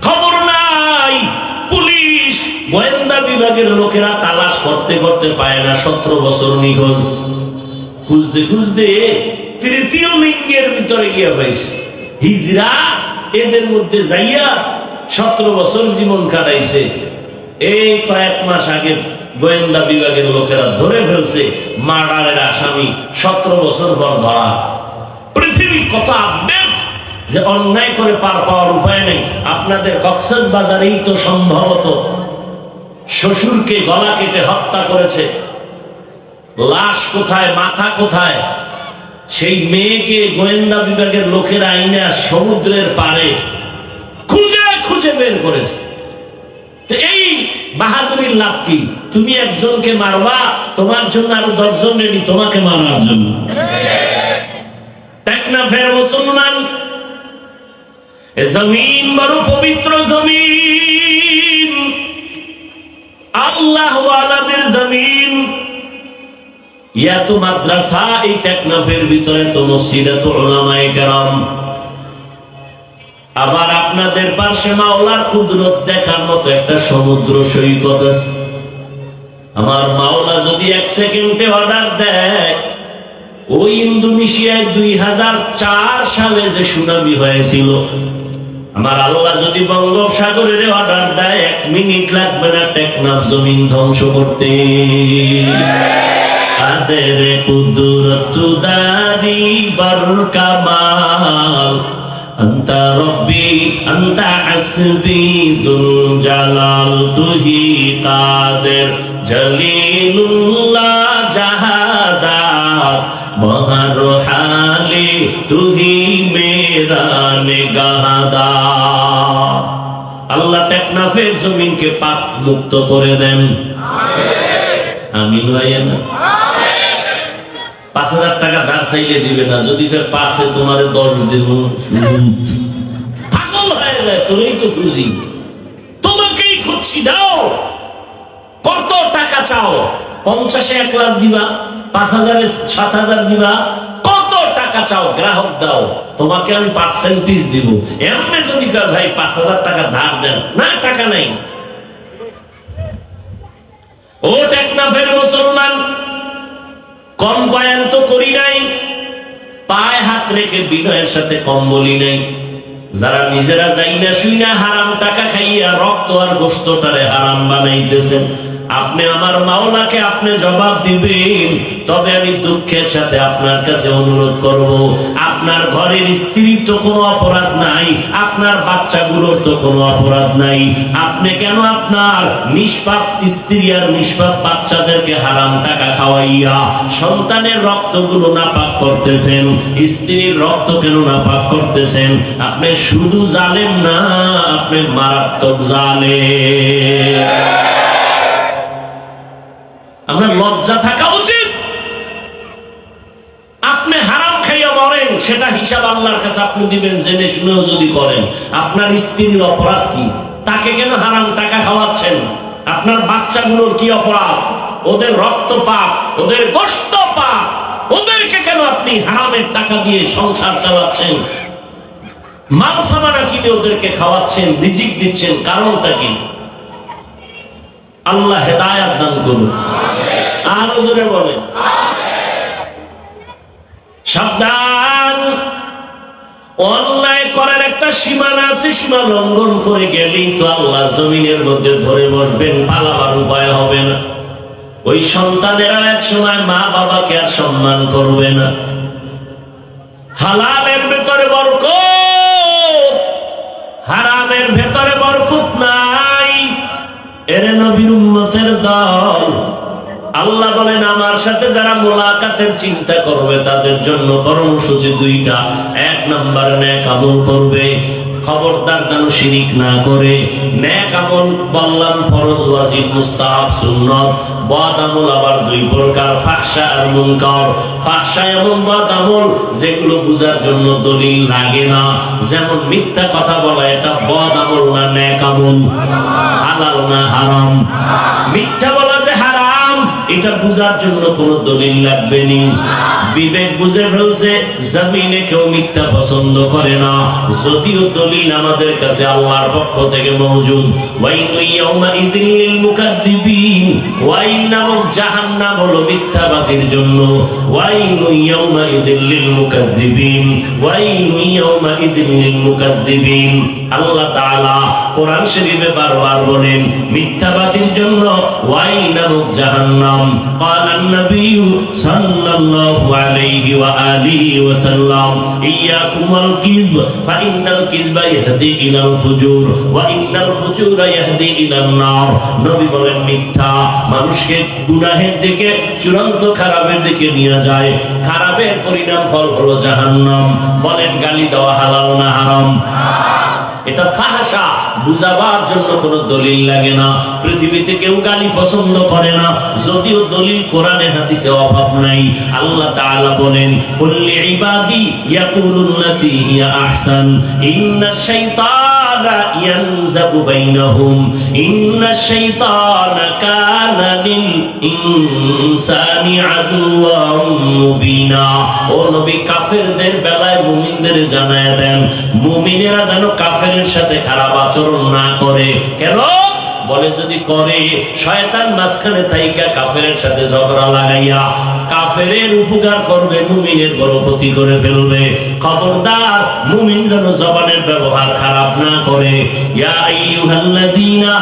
খবর নাই। পুলিশ গোয়েন্দা বিভাগের লোকেরা তালাশ করতে করতে পায় না, 17 বছর নিখোঁজ। খুঁজতে খুঁজতে তৃতীয় লিঙ্গের ভিতরে গিয়া পাইছে। হিজরা এদের মধ্যে যাইয়া 17 বছর জীবন কাটাইছে। এই কয়েক মাস আগে গোয়েন্দা বিভাগের লোকেরা ধরে ফেলছে মার্ডারের আসামি, 17 বছর পর ধরা। পৃথিবী কত আপডেট যে অন্যায় করে পার পাওয়ার উপায় নেই। আপনাদের কক্সবাজারেই তো সম্ভবত শ্বশুরকে গলা কেটে হত্যা করেছে। লাশ কোথায়, মাথা কোথায়? সেই মেয়েকে গোয়েন্দা বিভাগের লোকেরা আইনে সমুদ্রের পারে খুঁজে খুঁজে বের করেছে। তো এই বাহাদুরির লাভ কি? তুমি একজনকে মারবা, তোমার জন্য আরো 10 জন রেডি তোমাকে মারার জন্য। টেকনাফের মুসলমান, এ জমিন বড় পবিত্র জমিন, আল্লাহ ওয়ালাদের জমিন। এত মাদ্রাসা এই টেকনাফের ভিতরে, তো মসজিদ, এত উলামায়ে কেরাম। আবার আপনাদের পাশে মাওলার কুদরত দেখার মতো একটা সমুদ্র সৈকত আছে। আমার মাওলা যদি 1 সেকেন্ডে অর্ডার দেয়, ওই ইন্দোনেশিয়ায় 2004 সালে যে সুনামি হয়েছিল, আমার আল্লাহ যদি বঙ্গোপসাগরের অর্ডার দেয় 1 মিনিট লাগবে না টেকনাফ জমিন ধ্বংস করতে। কাদের কুদরত দারি বর কামাল আন্তা রব্বি আন্তা হাসবি যুল জালাল তুহি কাদের জলিলুল্লাহ জাহাদাত বহর হালে তুহি মেরা নিগাহদার। আল্লাহ টেকনাফের জমিনকে পাপ মুক্ত করে দেন, আমিন ভাইয়া না। 5,000 টাকা ধার চাইলে দিবে না, যদি ফের পাশে তোমার 10 দিন পাগল হয়ে যায়। তোরই তো বুঝি, তোমাকেই খুঁজছি, দাও। কত টাকা চাও? 50-এ 1 লাখ দিবা, 5,000-এ 7,000 দিবা, কত টাকা চাও? গ্রাহক দাও, তোমাকে আমি পার্সেন্টেজ দিব। এমনি যদি ভাই 5,000 টাকা ধার দেন, না টাকা নাই। ও টেকনাফের মুসলমান, কম বয়ান তো করি নাই, পায়ে হাত রেখে বিনয়ের সাথে কম বলি নাই। যারা নিজেরা যাই না শুই না হারাম টাকা খাইয়া রক্ত আর গোশতটারে হারাম বানাইতেছেন, আপনি আমার মাওলাকে আপনি জবাব দিবেন। তবে আমি দুঃখের সাথে আপনার কাছে অনুরোধ করব, আপনার ঘরের স্ত্রীর তো কোনো অপরাধ নাই, আপনার বাচ্চাগুলোর তো কোনো অপরাধ নাই। আপনি কেন আপনার নিষ্পাপ স্ত্রী আর নিষ্পাপ বাচ্চাদেরকে হারাম টাকা খাওয়াইয়া সন্তানের রক্তগুলো নাপাক করতেছেন? স্ত্রীর রক্ত কেন নাপাক করতেছেন? আপনি শুধু জালেম না, আপনি মারাত্মক জালেম। আপনার লজ্জা থাকা উচিত। আপনি হারাম খাইয়া মরেন, সেটা হিসাব আল্লাহর কাছে আপনি দিবেন, জেনে শুনেও যদি করেন। আপনার স্ত্রীর অপরাধ কি? তাকে কেন হারাম টাকা খাওয়াচ্ছেন? আপনার বাচ্চাগুলোর কি অপরাধ? ওদের রক্ত পাক, ওদের গোশত পাক, ওদেরকে কেন আপনি হারামের টাকা দিয়ে সংসার চালাচ্ছেন? মাল সামানা কিনে ওদেরকে খাওয়াচ্ছেন, রিজিক দিচ্ছেন, কারণটা কি? আল্লাহ হেদায়াত দান করুন। আরো জোরে বলেন সাবধান। অন্যায় করার একটা সীমানা আছে, সীমা লঙ্ঘন করে গেলেই তো আল্লাহ জমিনের মধ্যে ধরে বসবেন, পালাবার উপায় হবে না। ওই সন্তানেরা এক সময় মা বাবাকে আর সম্মান করবে না। হালালের ভেতরে বরকত, হারামের ভেতরে বরকত নাই। এর নবীর উম্মতের দল, আল্লাহ বলেন আমার সাথে যারা মোলাকাতের চিন্তা করবে তাদের জন্য কর্মসূচি 2টা। 1 নাম্বার নেক আমল করবে, খবরদার যেন শিরিক না করে। নেক আমল বললাম ফরজ, ওয়াজিব, মুস্তাহাব, সুন্নাত। বদ আমল আবার 2 প্রকার, ফাহশা আর মুনকার। ফাহশা এমন বদ আমল যেগুলো বুঝার জন্য দলিল লাগে না, যেমন মিথ্যা কথা বলা, এটা বদ আমল না নেক আমল? হালাল না হারাম? মিথ্যা বলা যে হারাম, এটা বুঝার জন্য কোনো দলিল লাগবে না। বিবেক বুঝে ফেলছে জমিনে কেউ মিথ্যা পছন্দ করে না, যদিও দলিল আমাদের কাছে আল্লাহর পক্ষ থেকে মওজুদ। ওয়াইলু ইয়াউমাইযিল লিল মুকাদ্দিবিন, ওয়াইল নামক জাহান্নাম হলো মিথ্যাবাদীর জন্য। ওয়াইলু ইয়াউমাইযিল লিল মুকাদ্দিবিন, ওয়াইলু ইয়াউমাইযিল লিল মুকাদ্দিবিন। আল্লাহ তাআলা কোরআন শরীফে বারবার বলেন মিথ্যাবাদীর জন্য ওয়াইল নামক জাহান্নাম। ক্বালান নবী সাল্লাল্লাহু আলাইহি ওয়া আলিহি ওয়াসাল্লাম ইয়াকুম আল কিযব ফাইন্নাল কিযবা ইয়াহদি ইলাল ফুজুর ওয়া ইন্নাল ফুজুরা ইয়াহদি ইলান নার। নবী বলেন মিথ্যা মানুষকে গুনাহের দিকে, চূড়ান্ত খারাপের দিকে নিয়ে যায়, খারাপের পরিণাম ফল হলো জাহান্নাম। বলেন গালি দেওয়া হালাল না হারাম? এটা ফাহশা, বুঝাবার জন্য কোনো দলিল লাগে না। পৃথিবীতে কেউ গালি পছন্দ করে না, যদিও দলিল কোরআনে হাদিসে অভাব নাই। আল্লাহ তাআলা বলেন কুল্লি ইবাদি ইয়াকুলুল্লাতী হিয়া আহসান ইন্নাশ শাইতানা ইয়ানযাবু বাইনাহুম ইন্নাশ শাইতানা কানা লিল ইনসানি আদুওয়াম মুবিনা। ও নবী কাফেরদের বেলায় মুমিনদের জানায়া দেন, মুমিনেরা যেন কাফেরের সাথে খারাপ আচরণ না করে। কেন? বলে যদি করে শয়তান মাঝখানে থাইকা কাফেরের সাথে ঝগড়া লাগাইয়া কাফেরের উপকার করবে, মুমিনের বড় ক্ষতি করে ফেলবে। খবরদার মুমিন যেন জবানের ব্যবহার খারাপ না করে। ইয়া আইয়ুহাল্লাযীনা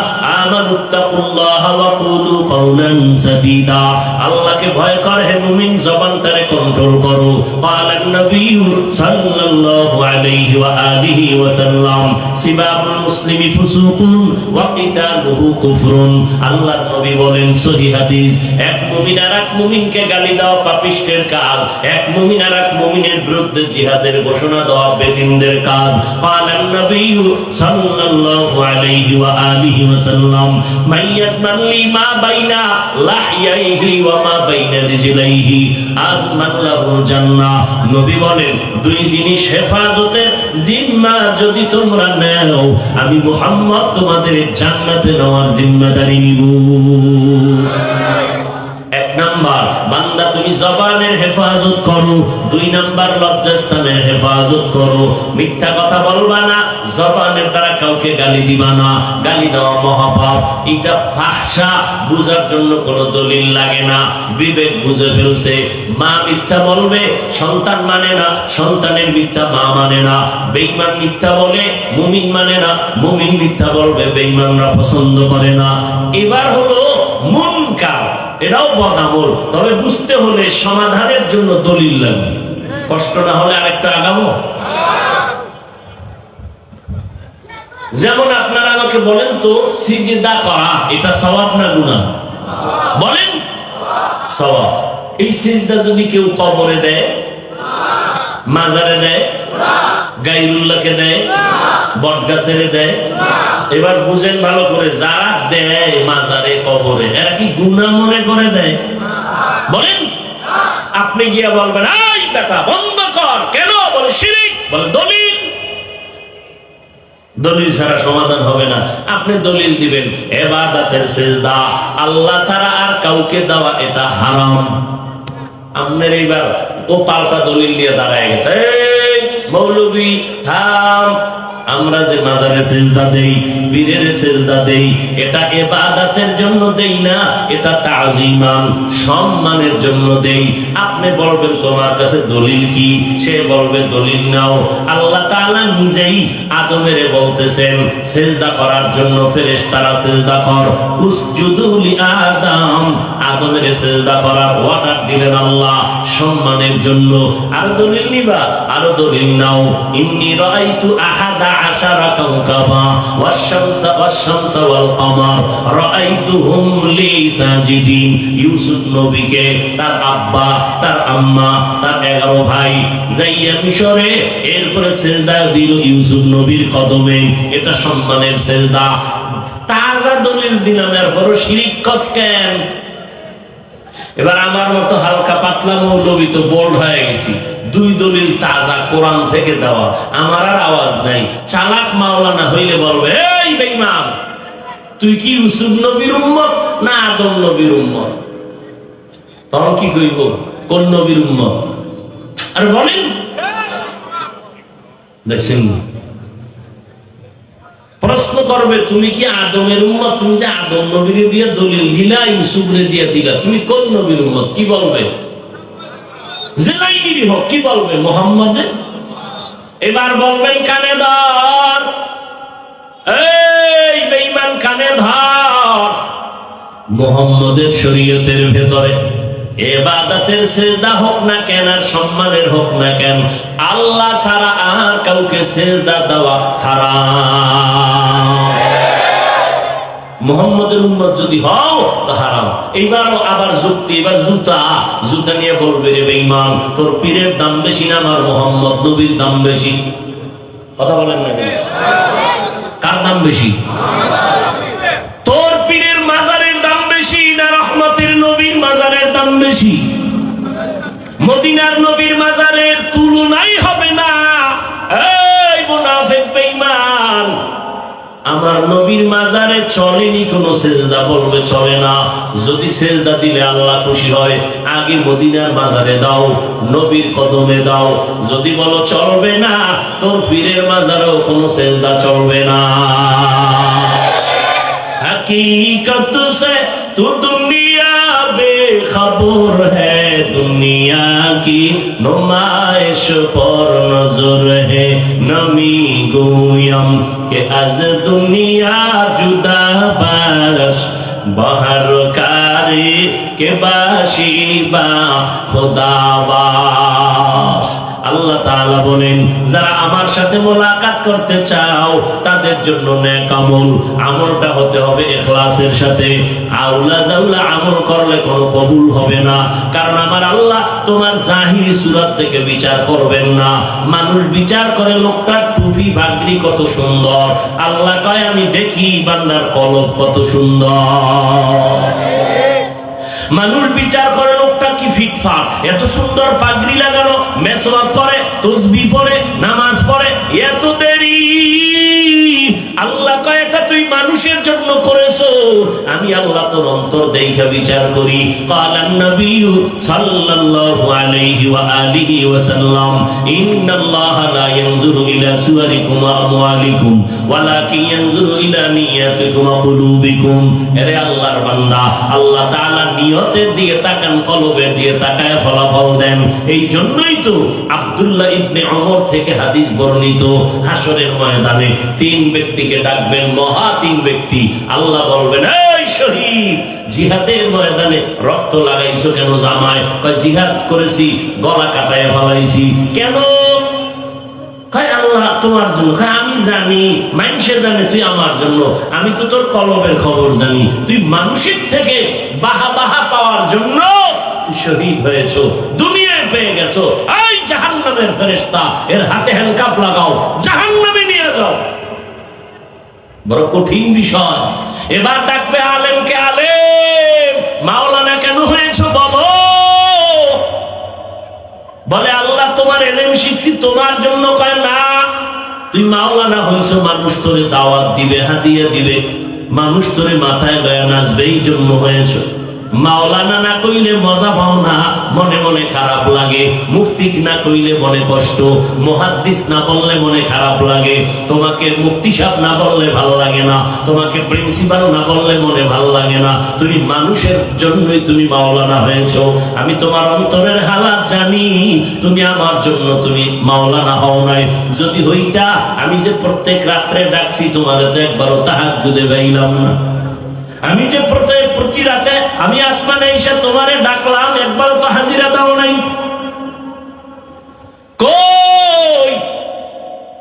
আমানুত্তাকুল্লাহা ওয়া কুলু কাওলান সাদীদা, আল্লাহকে ভয় কর হে মুমিন, জবানটারে কন্ট্রোল করো। ক্বালান নবিয়্যু সাল্লাল্লাহু আলাইহি ওয়া আলিহি ওয়া সাল্লাম সিবাবুল মুসলিমি ফুসুকুন ওয়া কিতালুহু কুফরুন। আল্লাহর নবী বলেন, সহিহ হাদিস, এক মুমিন আর এক মুমিনকে গালি দেওয়া পাপিষ্টের কাজ, এক মুমিন আর এক মুমিনের বিরুদ্ধে জিহাদের ঘোষণা দেওয়া বেদিনদের কাজ। ক্বালান নবিয়্যু সাল্লাল্লাহু আলাইহি ওয়া আলিহি ওয়া সাল্লাম মাইয়াজমান লিমা বাইনা লাহইয়াইহি ওয়া মা বাইনা রিজলাইহি আজমান লাহুল জান্নাহ। নবী বলেন, দুই জিনিস হেফাজতের জিম্মা যদি তোমরা নাও, আমি মুহাম্মদ তোমাদের জান্নাতে নেওয়ার জিম্মাদারি নিব। এক নাম্বার, বান্দা তুমি জবানের হেফাজত করো। দুই নাম্বার, লজ্জাস্থানের হেফাজত করো। মিথ্যা কথা বলবা না, জবানের দ্বারা কাউকে গালি দিবা না। গালি দেওয়া মহাপাপ, এটা ফাহশা। বুঝার জন্য কোনো দলিল লাগে না, বিবেক বুঝে ফেলছে। মা মিথ্যা বলবে, সন্তান মানে না, সন্তানের মিথ্যা মা মানে না। বেঈমান মিথ্যা বলে, মুমিন মানে না, মুমিন মিথ্যা বলবে, বেঈমানরা পছন্দ করে না। এবার হলো মুনকার, এটাও বদামল, তবে বুঝতে হলে সমাধানের জন্য দলিল লাগবে। কষ্ট না হলে আরেকটা আগামো। যেমন আপনারা আমাকে বলেন তো, সিজদা করা এটা সওয়াব না গুনাহ? বলেন সওয়াব। এই সিজদা যদি কেউ কবরে দেয়, মাজারে দেয়, গায়রুল্লাহকে দেয়, বটগাছেরে দেয়, এবার বুঝেন ভালো করে, যারা দেয় মাজারে কবরে, এরা কি গুনাহ মনে করে দেয়? বলেন। আপনি গিয়া বলবেন, এই বেটা বন্ধ কর, কেন? বলে শিরক। বলে দলিল। দলিল ছাড়া সমাধান হবে না। আপনি দলিল দিবেন, ইবাদতের সিজদা আল্লাহ ছাড়া আর কাউকে দেওয়া এটা হারাম। আপনার এইবার ও পাল্টা দলিল নিয়ে দাঁড়ায় গেছে, এই মৌলবী থাম, আমরা যে মাজারে সিজদা দেই, পীরের সিজদা দেই, এটা ইবাদতের জন্য দেই না, এটা তাজিমান, সম্মানের জন্য দেই। আপনি বলবেন তোমার কাছে দলিল কি? সে বলবে দলিল নাও। আল্লাহ তাআলা নিজেই আদমেরে বলতেছেন সিজদা করার জন্য, ফেরেশতারা সিজদা কর, উসজুদু লি আদম, আদমের সিজদা করার অর্ডার দিলেন আল্লাহ, সম্মানের জন্য। আর দলিল নিবা, আরো দলিল নাও। ইন্নী রাআইতু আহাদা আশারা কাওকাবা ওয়াশ-শামসা ওয়াল কমার রাআইতুহুম লি সাজিদিন। ইউসুফ নবীকে তার আব্বা, তার আম্মা, তার 11 ভাই যাইয়া মিশরে, এরপরে সিজদা দিল ইউসুফ নবীর কদমে। এটা সম্মানের সিজদা। তাজা দলিল দিলাম, এরপর শিরক কস কেন? এবার আমার মতো হালকা পাতলা মৌলবী তো বোল্ড হয়ে গেছি, দুই দলিল তাজা কোরআন থেকে দেওয়া, আমার আর আওয়াজ নাই। চালাক মাওলানা হইলে বলবে, এই বেঈমান, তুই কি ইউসুফ নবীর উম্মত না আদম নবীর উম্মত? তখন কি কইব? কোন নবীর উম্মত? আর বলেন, দেখছেন, প্রশ্ন করবে, তুমি কি আদমের উম্মত? তুমি যে আদম নবীর দিয়ে দলিল দিলা, ইউসুফরে দিয়ে দিলা, তুমি কোন নবীর উম্মত? কি বলবে? জেলাইনিরই হোক, কি বলবে? মুহাম্মাদের। এবার বলবেন কানে ধর, এই বেঈমান কানে ধর। মুহাম্মাদের শরীয়তের ভেতরে ইবাদতের সিজদা হোক না কেন, আর সম্মানের হোক না কেন, আল্লাহ ছাড়া আর কাউকে সিজদা দেওয়া হারাম। মুহাম্মাদের উম্মত যদি হও তো হারাম। এইবারও আবার যুক্তি, এবার জুতা নিয়ে বলবে, রে বেঈমান, তোর পীরের দাম বেশি না আমার মুহাম্মদ নবীর দাম বেশি? কথা বলেন না কেন? কার দাম বেশি? তোর পীরের মাজারের দাম বেশি না রহমতের নবীর মাজারের দাম বেশি? মদিনার নবীর মাজারের তুলনাই হবে না। এই মুনাফিক বেঈমান, আমার নবীর মাজারে চলেনি কোনো সিজদা, বলবে চলে না। যদি সিজদা দিলে আল্লাহ খুশি হয়, আগে মদিনার মাজারে দাও, নবীর কদমে দাও। যদি বলো চলবে না, তোর পীরের মাজারেও কোনো সিজদা চলবে না। हकीकत से तू दुनिया बेखबर है, दुनिया की नुमाइश पर नजर है नमी गोयम के आज दुनिया जुदा बाश बाहर कारी के बाशी बा खुदाबाश। আল্লাহ তাআলা বলেন, যারা আমার সাথে মোলাকাত করতে চাও তাদের জন্য নেক আমল, আমলটা হতে হবে ইখলাসের সাথে। আউলা জাউলা আমল করলে কোনো কবুল হবে না, কারণ আমার আল্লাহ তোমার জাহিরি সুরত থেকে বিচার করবেন না। মানুষ বিচার করে লোকটার টুপি পাগড়ি কত সুন্দর, আল্লাহ কয় আমি দেখি বান্দার কলব কত সুন্দর। মানুষ বিচার করে লোকটা কি ফিটফাট, এত সুন্দর পাগড়ি লাগানো, মেসওয়াক করে, তাসবিহ পড়ে, নামাজ পড়ে, এত দেরি। আল্লাহ কয় এটা তুই মানুষের জন্য করেছো, আমি আল্লাহ তোর অন্তর দেখা বিচার করি। ক্বালান নবী সাল্লাল্লাহু আলাইহি ওয়া আলিহি ওয়াসাল্লাম, ইন্নাল্লাহা লা ইয়ানজুরু ইলা সুওয়ারিকুম ওয়া আমওয়ালিকুম ওয়ালাকিন ইয়ানজুরু ইলা নিয়াতিকুম ওয়া কুলুবিকুম। আরে আল্লাহর বান্দা, আল্লাহ তাআলা নিয়তের দিকে তাকান, কলবের দিকে তাকায় ফলাফল দেন। এই জন্যই তো আব্দুল্লাহ ইবনে ওমর থেকে হাদিস বর্ণিত, হাসরের ময়দানে তিন ব্যক্তিকে ডাকবেন, মহা তিন ব্যক্তি। আল্লাহ বলবেন, এই শহীদ, জিহাদের ময়দানে রক্ত লাগাইছো কেন জামায়? কয় জিহাদ করেছি, গলা কাটায় ফলাইছি। কেন? কয় আল্লাহ তোমার জন্য। কয় আমি জানি, মানুষে জানে তুই আমার জন্য, আমি তো তোর কলবের খবর জানি। তুই মানুষের থেকে বাহা বাহা পাওয়ার জন্য তুই শহীদ হয়েছো, দুনিয়ায় পেয়ে গেছো। এই জাহান্নামের ফেরেশতা, এর হাতে হ্যান্ডকাপ লাগাও, জাহান্নামে নিয়ে যাও। বড় কঠিন বিষয়। এবার ডাকবে আলেমকে, আলেম মাওলানা কেন হয়েছো বলো? বলে আল্লাহ তোমার এলেম শিখছি তোমার জন্য। কয় না, তুই মাওলানা হইছো মানুষ তোরে দাওয়াত দিবে, হাদিয়া দিবে, মানুষ তোরে মাথায় লয়া নাচবে, এই জন্য হয়েছো। মাওলানা না কইলে মজা পাও না, মনে মনে খারাপ লাগে। মুফতি না কইলে মনে কষ্ট, মুহাদ্দিস না বললে মনে খারাপ লাগে। তোমাকে মুফতি সাহেব না বললে ভালো লাগে না, তোমাকে প্রিন্সিপাল না বললে মনে ভালো লাগে না। তুমি মানুষের জন্যই তুমি মাওলানা হয়েছো। আমি তোমার অন্তরের হালাত জানি, তুমি আমার জন্য তুমি মাওলানা হও নাই। যদি হইতা, আমি যে প্রত্যেক রাত্রে ডাকছি তোমারে তো একবারও তাহাজ্জুদে গাইলাম না। আমি যে প্রতি রাতে আমি আসমানে এসে তোমারে ডাকলাম, একবারও তো হাজিরা দাও নাই। কই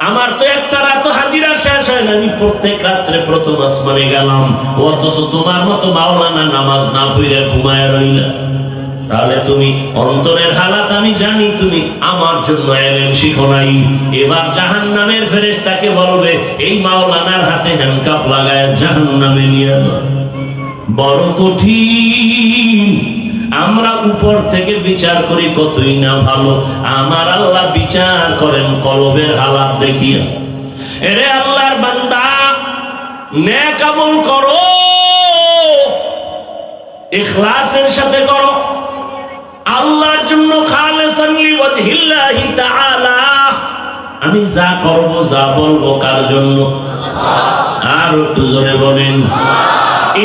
আমার তো একটা রাত হাজিরা শেষ হয় না, আমি প্রত্যেক রাত্রে প্রথম আসমানে গেলাম, অথচ তোমার মতো মাওলানা নামাজ না পড়ে ঘুমায় রইলা। তাহলে তুমি অন্তরের হালাত আমি জানি, তুমি আমার জন্য ইলম শিখো নাই। এবার জাহান্নামের ফেরেশতাকে বলবে, এই মাওলানার হাতে হ্যান্ডকাপ লাগায় জাহান্নামে নিয়ে যাও। বড় কঠিন। আমরা উপর থেকে বিচার করি কতই না ভালো, আমার আল্লাহ বিচার করেন কলবের হালাত দেখিয়া। এরে আল্লাহর বান্দা, নেক আমল করো, ইখলাসের সাথে করো, আল্লাহর জন্য, খালিসান লিওয়াজহিল্লাহি তাআলা। আমি যা করব, যা বলবো কার জন্য? আর একটু জোরে বলেন,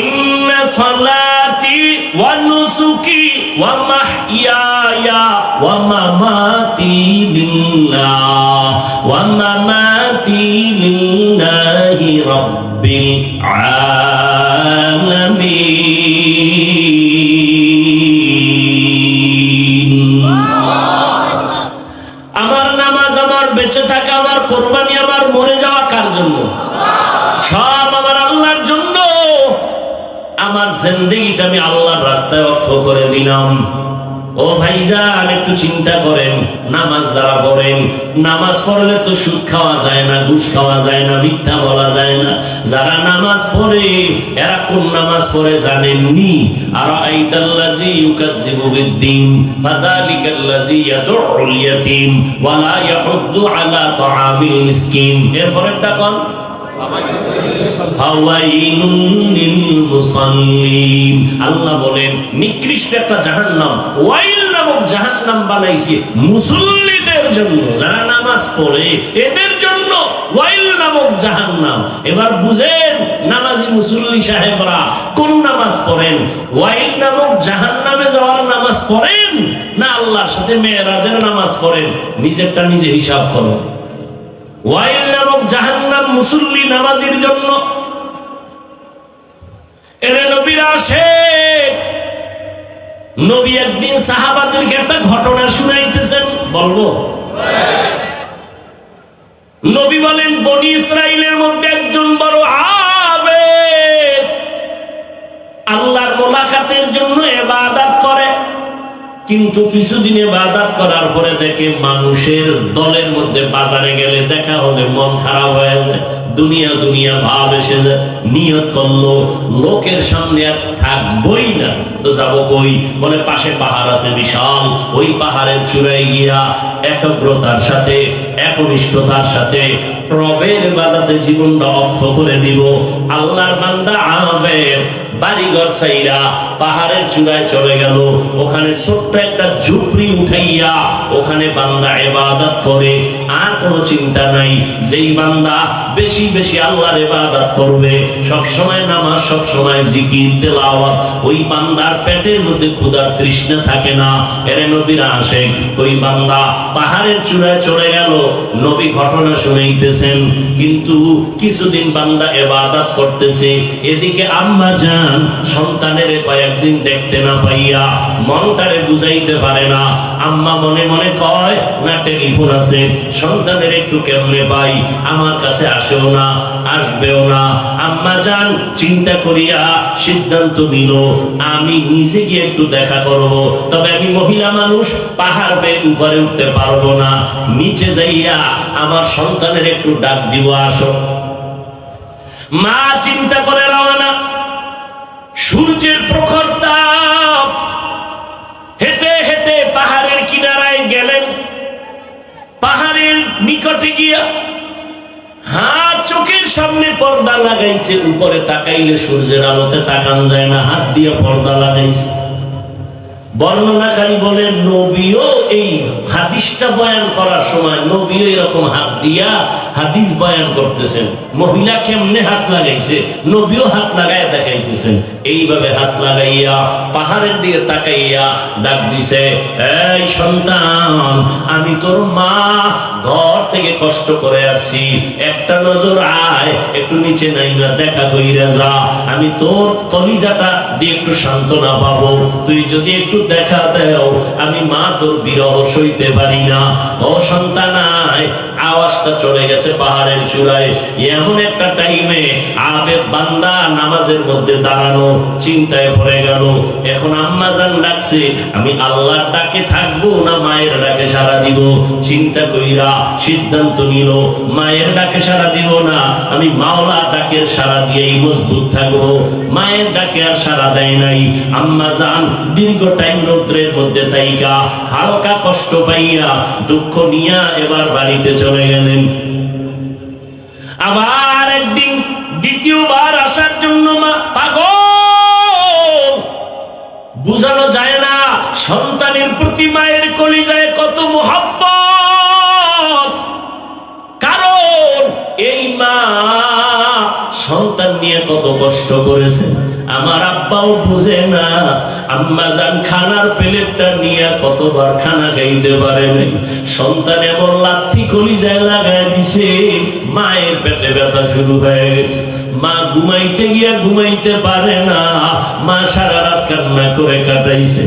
ইন্না সালাতি ওয়া নুসুকি ওয়া মাহইয়ায়া ওয়া মামাতি লিল্লাহ ওয়া মামাতি লিল্লাহি রাব্বিল আলামিন। আমার নামাজ, আমার বেঁচে থাকা, আমার কোরবানি, আমার মরে যাওয়া কার জন্য? সব আমার আল্লাহর জন্য। আমার জিন্দেগিটা আমি আল্লাহর রাস্তায় ওয়াকফ করে দিলাম। ও ভাইজান, একটু চিন্তা করেন, নামাজ যারা পড়েন, নামাজ পড়লে তো সুদ খাওয়া যায় না, ঘুষ খাওয়া যায় না, মিথ্যা বলা যায় না। যারা নামাজ পড়ে, এরা কোন নামাজ পড়ে জানেননি? আরাআইতাল্লাযী ইউকাযযিবু বিদ্দীন ফাযালিকাল্লাযী ইয়াদউল ইয়াতীম ওয়া লা ইয়াহুদ্দু আলা তাআমিল মিসকিন। এরপরেরটা কোন? আল্লাহ বলেন, নিকৃষ্ট একটা জাহান্নাম, ওয়াইল নামক জাহান্নাম বানাইছে মুসল্লিদের জন্য। যারা নামাজ পড়ে এদের জন্য ওয়াইল নামক জাহান্নাম। এবার বুঝেন নামাজি মুসল্লি সাহেবরা কোন নামাজ পড়েন। ওয়াইল নামক জাহান্নামে যাওয়ার নামাজ নামাজ পড়েন না আল্লাহর সাথে মেরাজের নামাজ পড়েন, নিজেরটা নিজে হিসাব করেন। ওয়াইল নামক জাহান্নাম মুসল্লি নামাজির জন্য। এরে নবীর আশিক, নবী একদিন সাহাবাদেরকে একটা ঘটনা শুনাইতেছেন, বলবো? নবী বলেন, বনি ইসরাইলের মধ্যে একজন বড় আবেদ, আল্লাহর মোলাকাতের জন্য ইবাদত করে, কিন্তু কিছুদিন ইবাদত করার পরে দেখে মানুষের দলের মধ্যে বাজারে গেলে দেখা হলে মন খারাপ হয়ে যায়, দুনিয়া দুনিয়া ভাব এসে যায়। নিয়ত করলো লোকের সামনে আর থাকবই না, তো যাবো কই? বলে পাশে পাহাড় আছে বিশাল, ওই পাহাড়ের চূড়ায় গিয়া একাগ্রতার সাথে একনিষ্ঠতার সাথে রবের ইবাদতে জীবনটা অক্ষ করে দিব। আল্লাহর বান্দা আবেদ বাড়িঘর ছাইরা পাহাড়ের চূড়ায় চলে গেল, ওখানে ছোট্ট একটা ঝুপড়ি উঠাইয়া ওখানে বান্দা ইবাদত করে। আর কোনো চিন্তা নাই, যেই বান্দা বেশি বেশি আল্লাহর ইবাদত করবে, সব সময় নামাজ, সব সময় জিকির তেলাওয়াত, ওই বান্দার পেটের মধ্যে ক্ষুধার তৃষ্ণা থাকে না। এর নবীর আশিক, ওই বান্দা পাহাড়ের চূড়ায় চলে গেল, নবী ঘটনা শুনাইতেছেন, কিন্তু কিছুদিন বান্দা ইবাদত করতেছে, এদিকে আম্মা জান সন্তানের কয়েকদিন দেখতে না পাইয়া মনটারে বুঝাইতে পারে না। আম্মা মনে মনে কয়, না টেলিফোন আছে, সন্তানের একটু কেমনে পাই, আমার কাছে আসেও না, আসবেও না। আম্মা জান চিন্তা করিয়া সিদ্ধান্ত নিল, আমি নিজে গিয়ে একটু দেখা করব, তবে আমি মহিলা মানুষ, পাহাড় বেয়ে উপরে উঠতে পারবো না, নিচে যাইয়া আমার সন্তানের একটু ডাক দিব, আসো। মা চিন্তা করে রওনা। সূর্যের প্রখর তাপ, হেঁটে হেঁটে পাহাড়ের কিনারায় গেলেন। পাহাড়ের নিকটে গিয়া হাত চোখের সামনে পর্দা লাগাইছে, উপরে তাকাইলে সূর্যের আলোতে তাকান যায় না, হাত দিয়ে পর্দা লাগাইছে। বর্ণনাকারী বলেন, নবীও এই হাদিসটা বয়ান করার সময় নবীও এরকম হাত দিয়া হাদিস বয়ান করতেছেন। মহিলা কেমনে হাত লাগাইছে, নবীও হাত লাগাইয়া দেখাইতেছেন। এইভাবে হাত লাগাইয়া পাহাড়ের দিকে তাকাইয়া ডাক দিছে, এই সন্তান, আমি তোর মা, ঘর থেকে কষ্ট করে আসছি, একটা নজর আয়, একটু নিচে নাইমা দেখা কইরা যা, আমি তোর কলিজাটা দিয়ে একটু সান্ত্বনা পাবো। তুই যদি একটু দেখা দেও, আমি মা তোর বিরহ সইতে পারি না। ও সন্তানায়, আওয়াজটা চলে গেছে পাহাড়ের চূড়ায়। এমন একটা টাইমে আবেদ বান্দা নামাজের মধ্যে দাঁড়ানো, চিন্তায় পড়ে গেল, এখন আম্মা জান ডাকছে, আমি আল্লাহর ডাকে থাকবো না মায়ের ডাকে সাড়া দিব? চিন্তা কইরা সিদ্ধান্ত নিল, মায়ের ডাকে সাড়া দিব না, আমি মাওলার ডাকের সাড়া দিয়েই মজবুত থাকবো। মায়ের ডাকে আর সাড়া দেয় নাই। আম্মা জান দীর্ঘ টাইম রৌদ্রের মধ্যে তাইকা হালকা কষ্ট পাইয়া দুঃখ নিয়া এবার বাড়িতে চলে গেলেন। আবার একদিন দ্বিতীয়বার আসার জন্য মা পাগল। বুঝানো যায় না সন্তানের প্রতি মায়ের কলিজায় কত মহব্বত, কারণ এই মা সন্তান নিয়ে কত কষ্ট করেছে। আমার আব্বাও বুঝে না, আম্মা জান খানার প্লেটটা নিয়ে কতবার খানা খাইতে পারে নাই। সন্তান এমন লাথি কলিজায় লাগায় দিছে, মায়ের পেটে ব্যথা শুরু হয়ে গেছে। মা ঘুমাইতে গিয়া ঘুমাইতে পারে না, মা সারা রাত কান্না করে কাটাইছে।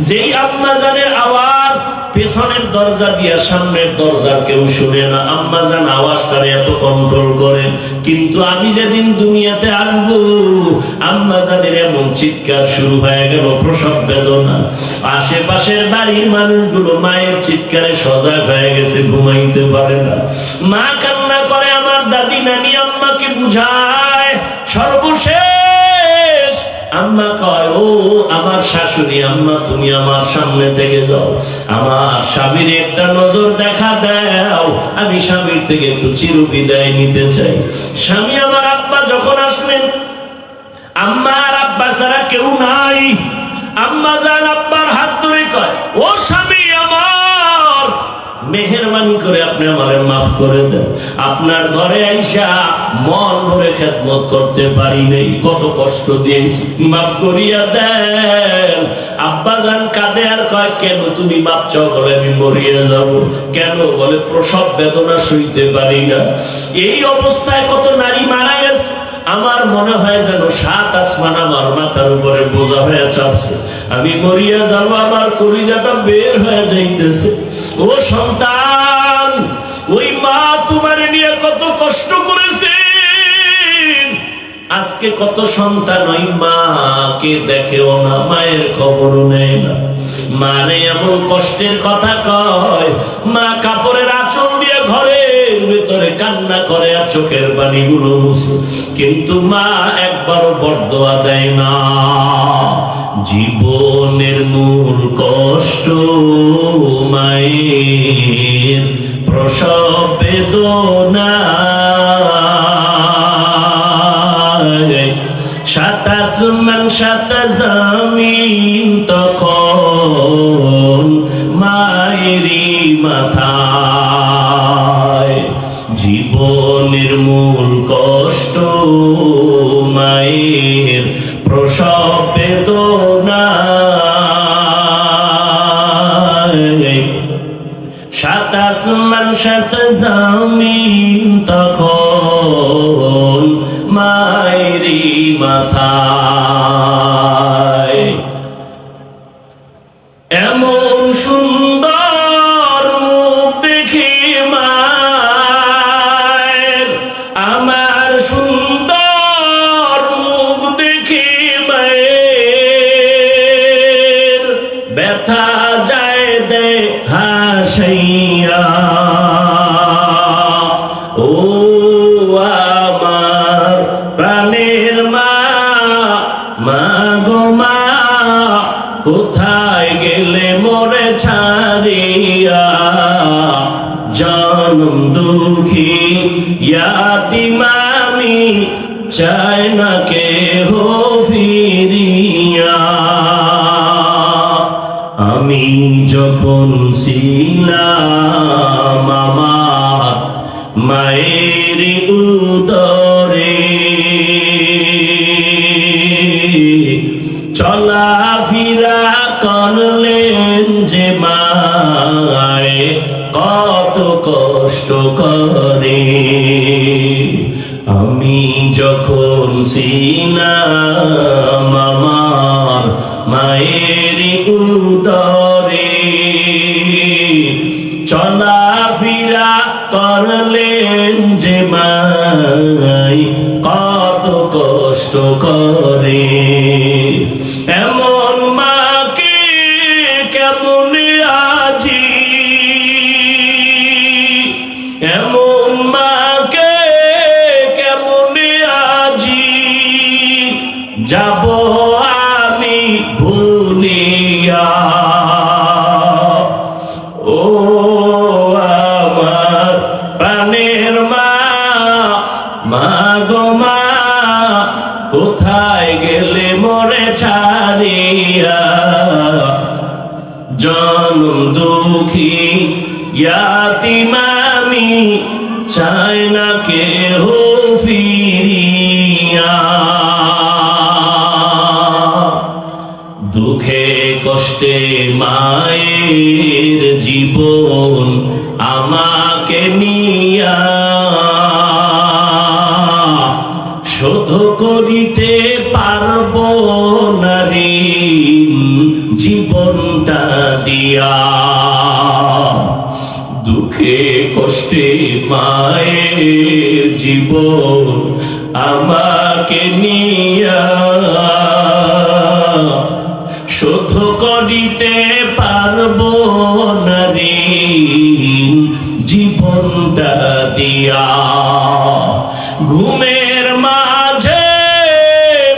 যেই আম্মা জানের আওয়াজ পেছনের দরজা দিয়া সামনের দরজার কেউ শুনে না, আম্মা জান আওয়াজটারে এত কন্ট্রোল করেন। কিন্তু আমি যেদিন দুনিয়াতে আসবো, আম্মা জানের এমন চিৎকার শুরু হয়ে গেল, প্রসব বেদনা। আশেপাশের বাড়ির মানুষগুলো মায়ের চিৎকারে সজাগ হয়ে গেছে, ঘুমাইতে পারে না। মা কান্না করে, আমার দাদি নানি আম্মাকে বুঝায়। সর্বশেষ আম্মা কয়, ও আমার শাশুড়ি আম্মা, তুমি আমার সামনে থেকে যাও, আমার স্বামীর একটা নজর দেখা দাও, আমি স্বামীর থেকে একটু চিরবিদায় নিতে চাই। স্বামী আমার আব্বা যখন আসলেন, আম্মা আর আব্বা ছাড়া কেউ নাই। আম্মা জান আব্বার হাত ধরে কয়, ও স্বামী আমার, মেহেরবানি করে আপনি আমারে মাফ করে দেন। আপনার ঘরে আইসা মন ভরে খেদমত করতে পারি নাই, কত কষ্ট দিয়েছি, মাফ করিয়া দেন। আব্বা আব্বাজান কাঁদে আর কয়, কেন তুমি মাপ চাও? বলে আমি মরিয়া যাব। কেন? বলে প্রসব বেদনা সইতে পারি না। এই অবস্থায় কত নারী মারা গেছে। আমার মনে হয় যেন 7 আসমান আমার মাথার উপরে বোঝা হয়ে চাপছে। আমি মরিয়া যাব, আমার কলিজাটা বের হয়ে যাইতেছে। ও সন্তান, ওই মা তোমার নিয়ে কত কষ্ট করেছে। আজকে কত সন্তান ওই মাকে দেখেও না, মায়ের খবরও নেয় না। মারে এমন কষ্টের কথা কয়, মা কাপড়ের আঁচল দিয়ে ঘরের ভেতরে কান্না করে আর চোখের পানিগুলো মুছে, কিন্তু মা একবারও বরদোয়া দেয় না। জীবনের মূল কষ্ট মায়ের প্রসব বেদনা। 7 আসমান 7 জমিন তখন মায়েরই মাথায়। জীবনের মূল কষ্ট মায়ের প্রসব বেদনা। 7 আসমান 7 জমিন তখন মায়েরই মাথায়। এমন সুন্দর মুখ দেখে মায়ের, আমার সুন্দর মুখ দেখে মায়ের ব্যথা যায় দে হাসাইয়া। ও আমার প্রাণের মা, মা গো মা, কোথায় গেলে মোরে ছাড়িয়া? জনম দুঃখী ইয়াতিম আমি, চাই না কেহ ফিরিয়া। আমি যখন ছিলাম আমার মায়ের উদরে, চলাফেরা করলেন যে মায়ে কত কষ্ট করে। আমি যখন ছিলাম আমার মায়ের উদরে, চলাফেরা করলেন যে মাই কত কষ্ট করে। এমন মাকে কেমন আজি, এমন মাকে কেমন আজি যাব আমি ভুলিয়া। ও আমার প্রাণের মা, মা গো মা, কোথায় গেলে মোরে ছাড়িয়া? জনম দুঃখী ইয়াতিম আমি, চাই না কেহ ফিরিয়া। দুঃখে কষ্টে মায়ের জীবন আমাকে নিয়া, শোধ করিতে পারব না ঋণ জীবনটা দিয়া। দুঃখে কষ্টে মায়ের জীবন আমাকে নিয়া, শোধ করিতে পারব না ঋণ জীবনটা দিয়া। ঘুমের মাঝে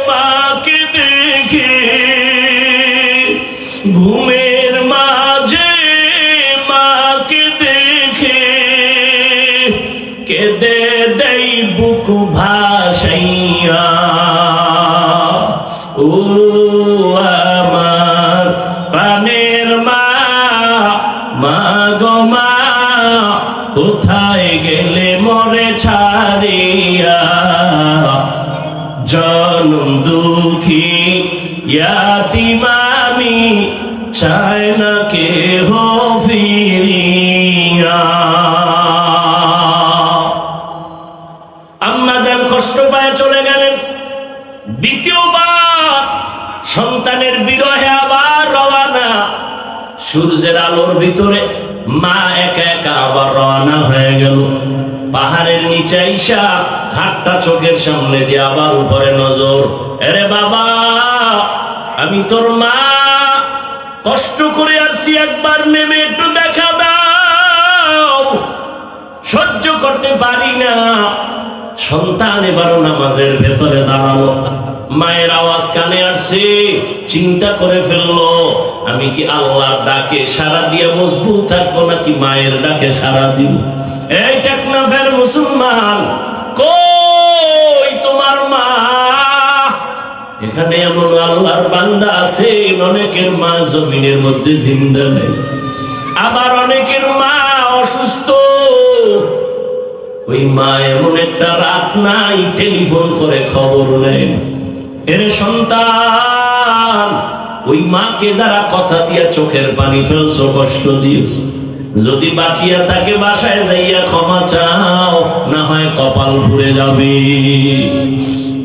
মাকে দেখে, ঘুমের মাঝে মাকে দেখে কেঁদে দেই বুক ভাসাইয়া। ও আমার প্রাণের মা, মা গো মা, কোথায় গেলে মোরে ছাড়িয়া? জনম দুঃখী ইয়াতিম আমি, চায় না কেহ ফিরিয়া। আম্মা জান কষ্ট পায় চলে গেলেন। দ্বিতীয়বার সন্তানের বিরহে আবার রওনা। সূর্যের আলোর ভিতরে মা একা একা আবার রওনা হয়ে গেল। পাহাড়ের নিচে আইসা হাতটা চোখের সামনে দিয়ে আবার উপরে নজর। আরে বাবা, আমি তোর মা, কষ্ট করে আসছি, একবার নেমে একটু দেখা দাও, সহ্য করতে পারি না। সন্তান এবারও নামাজের ভেতরে দাঁড়ালো। মায়ের আওয়াজ কানে আসছে, চিন্তা করে ফেললো, আমি কি আল্লাহর ডাকে সাড়া দিয়ে মজবুত থাকবো নাকি মায়ের ডাকে সাড়া দিব? এই টেকনাফের মুসলমান, কই তোমার মা? এখানে এমন আল্লাহর বান্দা আছে, অনেকের মা জমিনের মধ্যে জিন্দা নেই, আবার অনেকের মা অসুস্থ। ওই মা এমন একটা রাত নাই টেলিফোন করে খবর নেন। এর সন্তান, ওই মাকে যারা কথা দিয়া চোখের পানি ফেলছো, কষ্ট দিয়েছ, যদি বাঁচিয়া থাকে বাসায় যাইয়া ক্ষমা চাও, না হয় কপাল পুড়ে যাবে।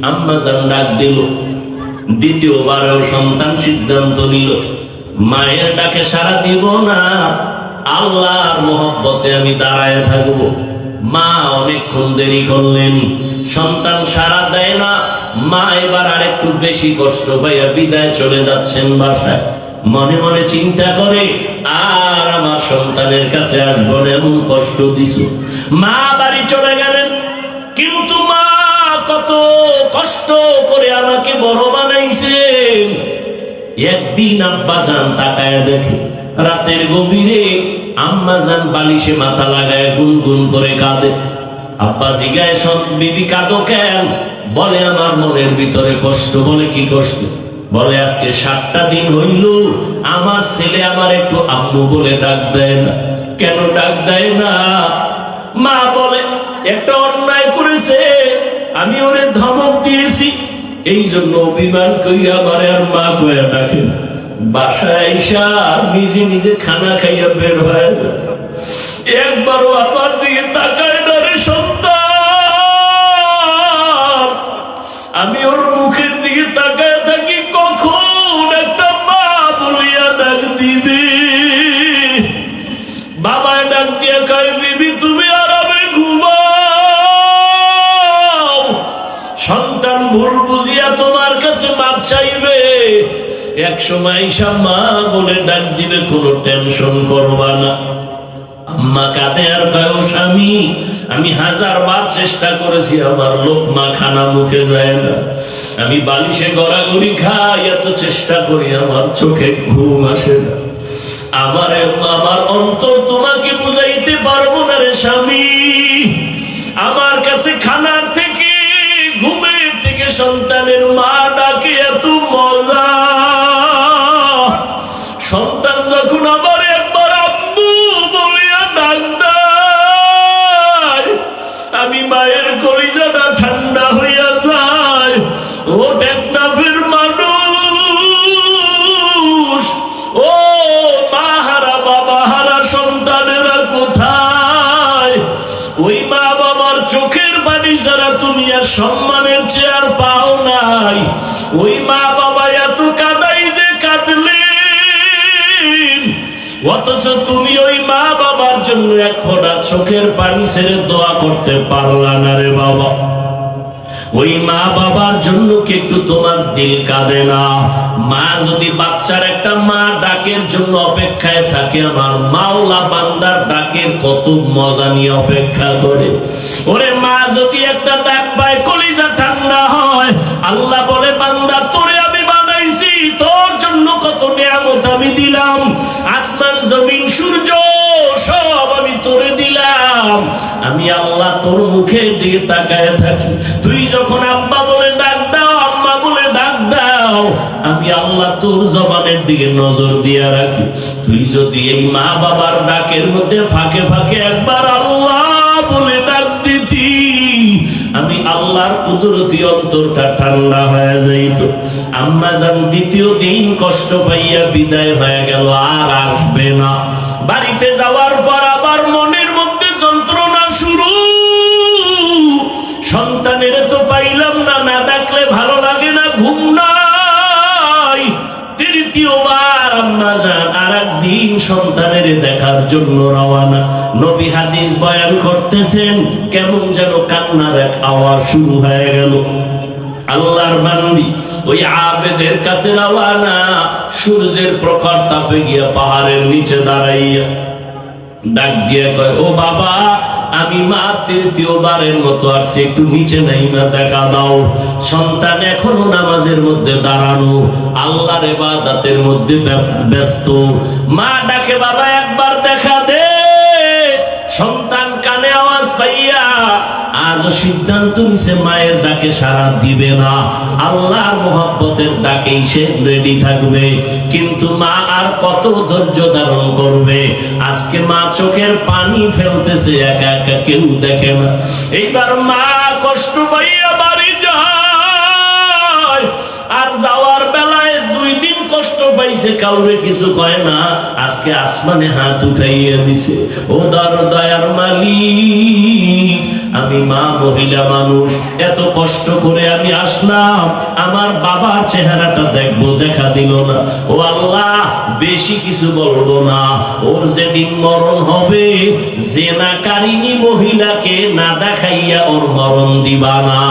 আম্মা জান ডাক দিল। দ্বিতীয়বারেও সন্তান সিদ্ধান্ত নিল, মায়ের ডাকে সাড়া দিব না, আল্লাহর মহব্বতে আমি দাঁড়ায় থাকবো। মা অনেকক্ষণ দেরি করলেন, সন্তান সাড়া দেয় না। মা এবার আরেকটু বেশি কষ্ট পাইয়া বিদায় চলে যাচ্ছেন বাসায়। মনে মনে চিন্তা করে, আর আমার সন্তানের কাছে আসবো না, এমন কষ্ট দিছ। মা বাড়ি চলে গেলেন। কিন্তু মা কত কষ্ট করে আমাকে বড় বানাইছেন। একদিন আব্বা জান তাকায় দেখে, রাতের গভীরে আম্মা জান বালিশে মাথা লাগায় গুনগুন করে কাঁদে। আব্বা জিগায়, বিবি কাঁদো কেন? বলে, আমার মনের ভিতরে কষ্ট। বলে, কি কষ্ট? বলে, আজকে 7টা দিন হইল আমার ছেলে আমার একটু আম্মু বলে ডাক দেয় না। কেন ডাক দেয় না? মা বলে, একটা অন্যায় করেছে, আমি ওরে ধমক দিয়েছি, এই জন্য অভিমান কইরা আমারে আর মা কইয়া ডাকে। বাসায় আইসা নিজে নিজে খানা খাইয়া বের হয়ে যায়। একবারও আমার দিকে তাকায় না রে সন্তান। আমি ওর মুখের দিকে তাকায় থাকি, কখন একটা মা বলিয়া ডাক দিবে। বাবায় ডাক দিয়া কয়, বিবি তুমি আরামে ঘুমাও। সন্তান ভুল বুঝিয়া তোমার কাছে মাপ চাইবে, এক সময় আইসা মা বলে ডাক দিবে, কোনো টেনশন করবা না। আম্মা কাঁদে আর কয়, ও স্বামী, আমি 1000 বার চেষ্টা করেছি, আমার লোকমা খানা মুখে যায় না। আমি বালিশে গড়াগড়ি খাই, এত চেষ্টা করি, আমার চোখে ঘুম আসে না। আমার অন্তর তোমাকে বুঝাইতে পারবো না রে স্বামী। আমার কাছে খানার থেকে, ঘুমের থেকে সন্তানের মা ডাকে এত মজা। সন্তান যখন আবার একবার আম্মু বলিয়া ডাক দেয়, আমি মায়ের কলিজাটা ঠান্ডা হইয়া যায়। ও টেকনাফের মানুষ, ও মা হারা বাবা হারা সন্তানেরা কোথায়? ওই মা বাবার চোখের পানি ছাড়া তুমি আর সম্মানের চেয়ার পাও নাই। ওই মা বাবা এত কাঁদাই যে কাঁদলেন, অথচ তুমি ওই মা বাবার জন্য এক ফোঁটা চোখের পানি ছেড়ে দোয়া করতে পারলা না রে বাবা। ওই মা বাবার জন্য কি একটু তোমার দিল কাঁদে না? মা যদি বাচ্চার একটা মা ডাকের জন্য অপেক্ষায় থাকে, আমার মাওলা বান্দার ডাকের কত মজা নিয়ে অপেক্ষা করে। ওরে মা যদি একটা ডাক পায়, কলিজা ঠান্ডা হয়। আল্লাহ বলে, বান্দা তোরে আমি বানাইছি, তোর জন্য কত নিয়ামত আমি দিলাম, আসমান জমিন সূর্য সব আমি তোরে দিলাম। আমি আল্লাহ তোর মুখের দিকে তাকায় থাকি। তুই যখন আব্বা বলে ডাক দাও, আম্মা বলে ডাক দাও, আমি আল্লাহ তোর জবানের দিকে নজর দিয়ে রাখি। তুই যদি এই মা বাবার ডাকের মধ্যে ফাঁকে ফাঁকে একবার আল্লাহ বলে ডাক দিতি, আমি আল্লাহর কুদরতি অন্তরটা ঠান্ডা হয়ে যাইত। আম্মা জান দ্বিতীয় দিন কষ্ট পাইয়া বিদায় হয়ে গেল, আর আসবে না। বাড়িতে যাওয়ার পর আবার মনের মধ্যে যন্ত্রণা শুরু, সন্তানের তো পাইলাম না, না ডাকলে ভালো লাগে না, ঘুম নাই। তৃতীয়বার আম্মা জান আর একদিন সন্তানের দেখার জন্য রওয়ানা। নবী হাদিস বয়ান করতেছেন, কেমন যেন কান্নার এক আওয়াজ শুরু হয়ে গেল। আল্লাহর বান্দি ওই আবেদের কাছে রওয়ানা। সূর্যের প্রখর তাপে গিয়া পাহাড়ের নিচে দাঁড়াইয়া ডাক দিয়ে কয়, ও বাবা, আমি মা তৃতীয়বারের মতো আসছি, একটু নিচে নাই না, দেখা দাও। সন্তান এখনো নামাজের মধ্যে দাঁড়ানো, আল্লাহর ইবাদতের মধ্যে ব্যস্ত। মা ডাকে, বাবা একবার দেখা দে। সন্তান কানে আওয়াজ পাইয়া আজও সিদ্ধান্ত নিছে মায়ের ডাকে সাড়া দিবে না, আল্লাহর মোহাব্বতের ডাকেই সে রেডি থাকবে। কিন্তু মা আর কত ধৈর্য ধারণ করবে? আজকে মা চোখের পানি ফেলতেছে, একা একা, কেউ দেখে না। এইবার মা কষ্ট পাইয়া বাড়ি যায়, আর যাওয়ার বেলায় 2 দিন কষ্ট পাইছে, কাউরে কিছু কয় না। আজকে আসমানে হাত উঠাইয়া দিছে, ও দয়ার মালিক, আমি মা মহিলা মানুষ, এত কষ্ট করে আমি আসলাম, আমার বাবার চেহারাটা দেখবো, দেখা দিল না। ও আল্লাহ, বেশি কিছু বলবো না, ওর যেদিন মরণ হবে, জেনাকারিনী মহিলাকে না দেখাইয়া ওর মরণ দিবা না।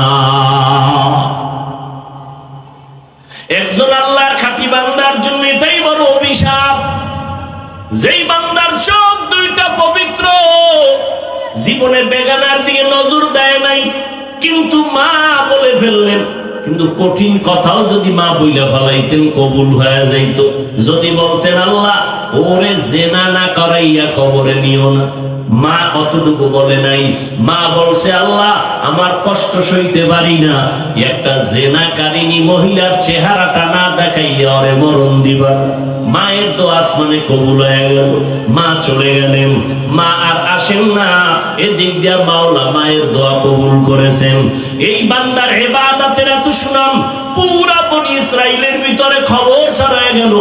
একজন আল্লাহর খাঁটি বান্দার জন্য এটাই বড় অভিশাপ। যেই বান্দার চোখ 2টা পবিত্র, জীবনে বেগানার দিকে নজর দেয় নাই, কিন্তু মা বলে ফেললেন। কিন্তু কঠিন কথাও যদি মা বইলা ফেলাইতেন, কবুল হয়ে যাইত। যদি বলতেন, আল্লাহ ওরে জেনা না করাইয়া কবরে নিও না, মা অতটুকু বলে নাই। মা বলছে, আল্লাহ আমার কষ্ট সইতে পারি না, একটা জেনাকারিনী মহিলার চেহারাটা না দেখাইয়া ওরে মরণ দিবা। মায়ের তো আসমানে কবুল হয়ে গেল, মা চলে গেলেন। মা আর আসেন না, এদিক দিয়া মাওলা মায়ের দোয়া কবুল করেছেন। এই বান্দার ইবাদতের এত সুনাম পুরা বনি ইসরাইলের ভিতরে খবর ছড়ায় গেল।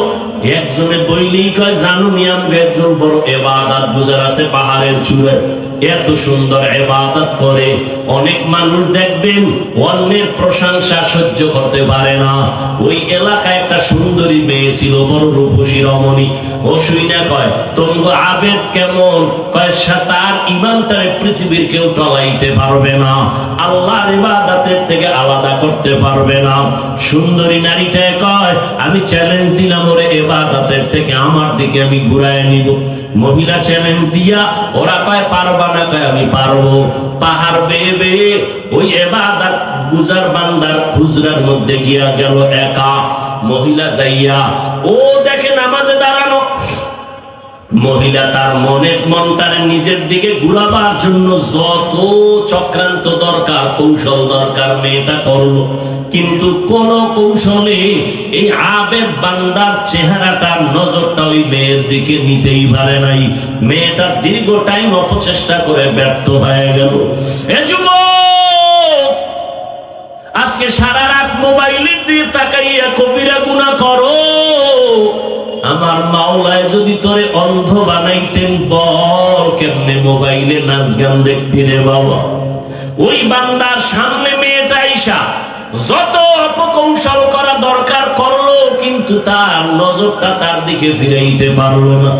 একজনে বইলেই কয়, জানুনি আমরা একজন বড় ইবাদত গুজার আছে পাহাড়ের চূড়ায়, এত সুন্দর ইবাদত করে। অনেক মানুষ দেখবেন অন্যের প্রশংসা সহ্য করতে পারে না। ওই এলাকায় একটা সুন্দরী মেয়ে ছিল, বড় রূপসী রমণী। ও শুইনা কয়, তোমরা আবেদ কেমন? কয়, তার ঈমানটারে পৃথিবীর কেউ টলাইতে পারবে না, আল্লাহর ইবাদতের থেকে আলাদা করতে পারবে না। সুন্দরী নারীটায় কয়, আমি চ্যালেঞ্জ দিলাম ওরে ইবাদতের থেকে আমার দিকে আমি ঘুরায় নিব। মহিলা চ্যালেঞ্জ দিয়া, ওরা কয় পারবা না, কয় আমি পারবো। পাহাড় বেয়ে বেয়ে ওই ইবাদত গুজার বান্দার হুজরার মধ্যে গিয়া গেল একা। মহিলা যাইয়া ও দেখে নামাজে দাঁড়ানো। মহিলা তার মনটারে নিজের দিকে ঘুরাবার জন্য যত চক্রান্ত দরকার, কৌশল দরকার, মেয়েটা করলো। কিন্তু কোন কৌশলে এই আবেদ বান্দার চেহারাটার নজরটা ওই মেয়ের দিকে নিতেই পারে নাই। মেয়েটা দীর্ঘ টাইম অপচেষ্টা করে ব্যর্থ হয়ে গেল। এ যুবক, আজকে সারা রাত মোবাইলের দিয়ে তাকাইয়া কবিরা গুনাহ করো। আমার মাওলায় যদি তোরে অন্ধ বানাইতেন, বল কেমনে মোবাইলে নাচ গান দেখতে রে বাবা? ওই বান্দার সামনে মেয়েটা আইসা যত অপকৌশল করা দরকার করলো, কিন্তু তার নজরটা তার দিকে ফিরাইতে পারলো না।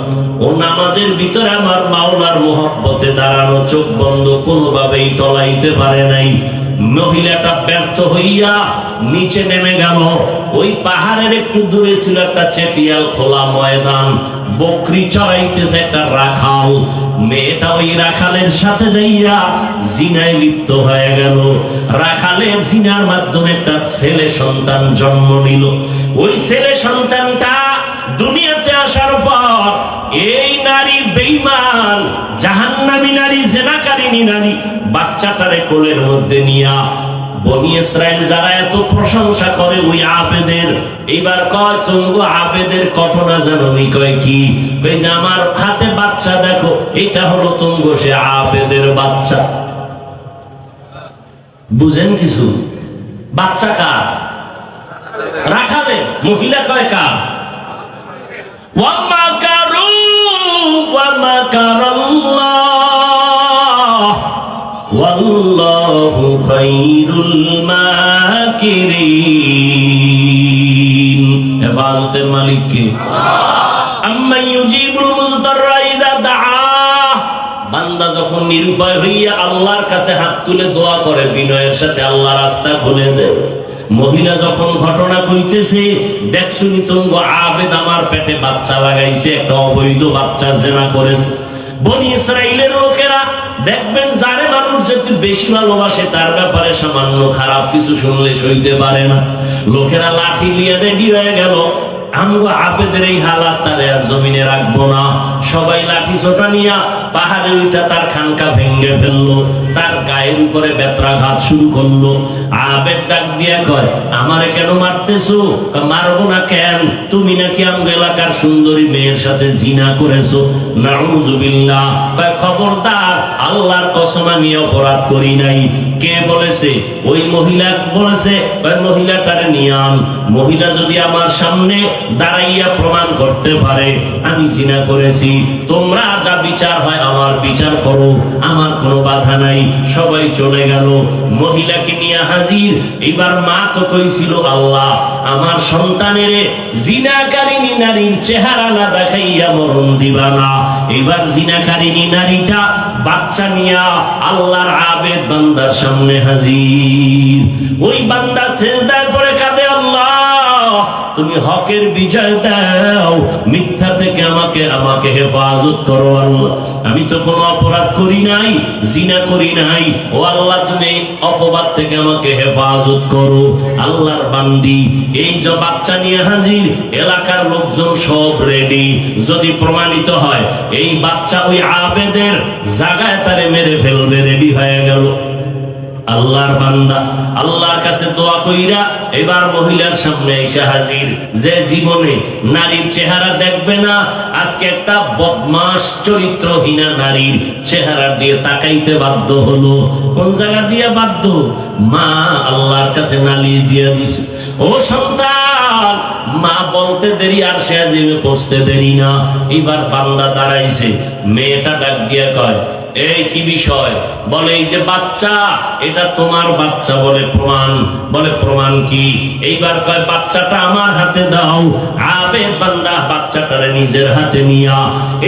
ও নামাজের ভিতরে আমার মাওলার মোহব্বতে দাঁড়ানো, চোখ বন্ধ, কোনোভাবেই টলাইতে পারে নাই। মহিলাটা ব্যর্থ হইয়া নিচে নেমে গেল। ওই পাহাড়ের একটু দূরে ছিল একটা চেটিয়াল খোলা ময়দান, বকরি চড়াইতেছে একটা রাখাল। মেয়েটা ওই রাখালের সাথে যাইয়া জিনায় লিপ্ত হয়ে গেল। রাখালের জিনার মাধ্যমে একটা ছেলে সন্তান জন্ম নিল। ওই ছেলে সন্তানটা দুনিয়াতে আসার পর এই নারী বেঈমান, জাহান্নামী নারী, জেনাকারিনী নারী বাচ্চাটারে কোলের মধ্যে নিয়া বনি ইসরাইল যারা এত প্রশংসা করে ওই আবেদের, এইবার কয় তুমি আবেদের ঘটনা জানো? কয় কি? কই যে আমার হাতে বাচ্চা দেখো, এটা হলো তুমি সে আবেদের বাচ্চা। বুঝেন কিছু? বাচ্চা কার? রাখালের। মহিলা কয় কার? ওয়া মাকারু ওয়া মাকারাল্লাহ ওয়াল্লাহু খায়রুল মাকিরিন। হেফাজতের মালিক কে? আম্মা ইউজিবুল মুযতাররা ইযা দাআ। বান্দা যখন নিরুপায় হইয়া আল্লাহর কাছে হাত তুলে দোয়া করে, বিনয়ের সাথে আল্লাহ রাস্তা খুলে দেয়। মহিলা যখন ঘটনা কইতেছে, দেখছুনি তুঙ্গ আবেদ আমার পেটে বাচ্চা লাগাইছে, একটা অবৈধ বাচ্চা জেনা করেছে। বনি ইসরাইলের লোকেরা দেখবেন যারে মানুষ যেতে বেশি ভালোবাসে তার ব্যাপারে সামান্য খারাপ কিছু শুনলে সইতে পারে না। লোকেরা লাঠি নিয়ে রেডি হয়ে গেল, আমগো আবেদের এই হালাত তারে আর জমিনে রাখবো না। সবাই লাঠি ছোটা নিয়া পাহাড়ে উঠা তার খানকা ভেঙ্গে ফেললো, তার গায়ের উপরে বেত্রাঘাত শুরু করলো। আবেদ ডাক দিয়া কয়, আমারে কেন মারতেছো? মারবো না কেন? তুমি নাকি আমগো এলাকার সুন্দরী মেয়ের সাথে জিনা করেছো। নাউযুবিল্লাহ। কয় খবরদার, আল্লাহর কসম আমি অপরাধ করি নাই। কে বলেছে? ওই মহিলা বলেছে। কয় মহিলাটারে নিয়ে আন। মহিলা যদি আমার সামনে দাঁড়াইয়া প্রমাণ করতে পারে আমি জিনা করেছি, তোমরা যা বিচার হয় আমার বিচার করো, আমার কোনো বাধা নাই। সবাই চলে গেল, মহিলাকে নিয়ে হাজির। এবার মা তো কইছিল, আল্লাহ আমার সন্তানের জিনাকারিনী নারীর চেহারা না দেখাইয়া মরণ দিবা না। এবার জিনাকারিনী নারীটা বাচ্চা নিয়া আল্লাহর আবেদ বান্দার সামনে হাজির। ওই বান্দা সিজদায় পড়ে কাঁদে, আল্লাহ তুমি হকের বিজয় দাও, মিথ্যা থেকে আমাকে হেফাজত করো আল্লাহ। আমি তো কোনো অপরাধ করি নাই, জিনা করি নাই। ও আল্লাহ তুমি অপবাদ থেকে আমাকে হেফাজত করো। আল্লাহর বান্দি এই যে বাচ্চা নিয়ে হাজির, এলাকার লোকজন সব রেডি। যদি প্রমাণিত হয় এই বাচ্চা ওই আবেদের জায়গায় তারে মেরে ফেলবে, রেডি হয়ে গেল। আল্লাহর বান্দা আল্লাহর কাছে দোয়া কইরা এবার মহিলার সামনে এসে হাজির। যে জীবনে নারীর চেহারা দেখবে না, আজকে একটা বদমাশ চরিত্রহীনা নারীর চেহারা দিয়ে তাকাইতে বাধ্য হলো। কোন জায়গা দিয়ে বাধ্য? মা আল্লাহর কাছে নালিশ দিয়ে দিছে, ও সন্তান মা বলতে দেরি আর সে আজিমে পৌঁছতে দেরি না। এবার বান্দা দাঁড়াইছে, মেয়েটা ডাক দিয়ে কয়, এই কি বিষয়? বলে এই যে বাচ্চা, এটা তোমার বাচ্চা। বলে প্রমাণ? বলে প্রমাণ কি? এইবার কয় বাচ্চাটা আমার হাতে দাও। আবেদ বান্দা বাচ্চাটারে নিজের হাতে নিয়া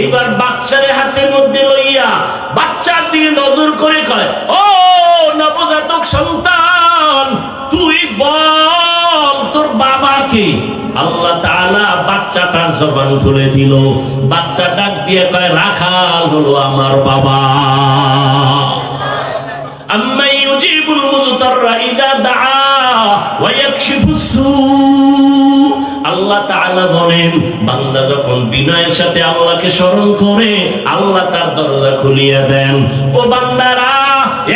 এইবার বাচ্চারে হাতের মধ্যে লইয়া বাচ্চার দিকে নজর করে কয়, ও নবজাতক সন্তান, তুই বল তোর বাবাকে। আল্লাহ তাআলা বাচ্চাটার জবান খুলে দিল। বাচ্চা ডাক দিয়ে কয়, রাখাল হলো আমার বাবা। আম্মা ইউজিবুল মুযতাররা ইযা দাআ ওয়া ইয়াকশিফুস সূ। আল্লাহ তাআলা বলেন, বান্দা যখন বিনয়ের সাথে আল্লাহকে স্মরণ করে আল্লাহ তার দরজা খুলিয়ে দেন। ও বান্দারা,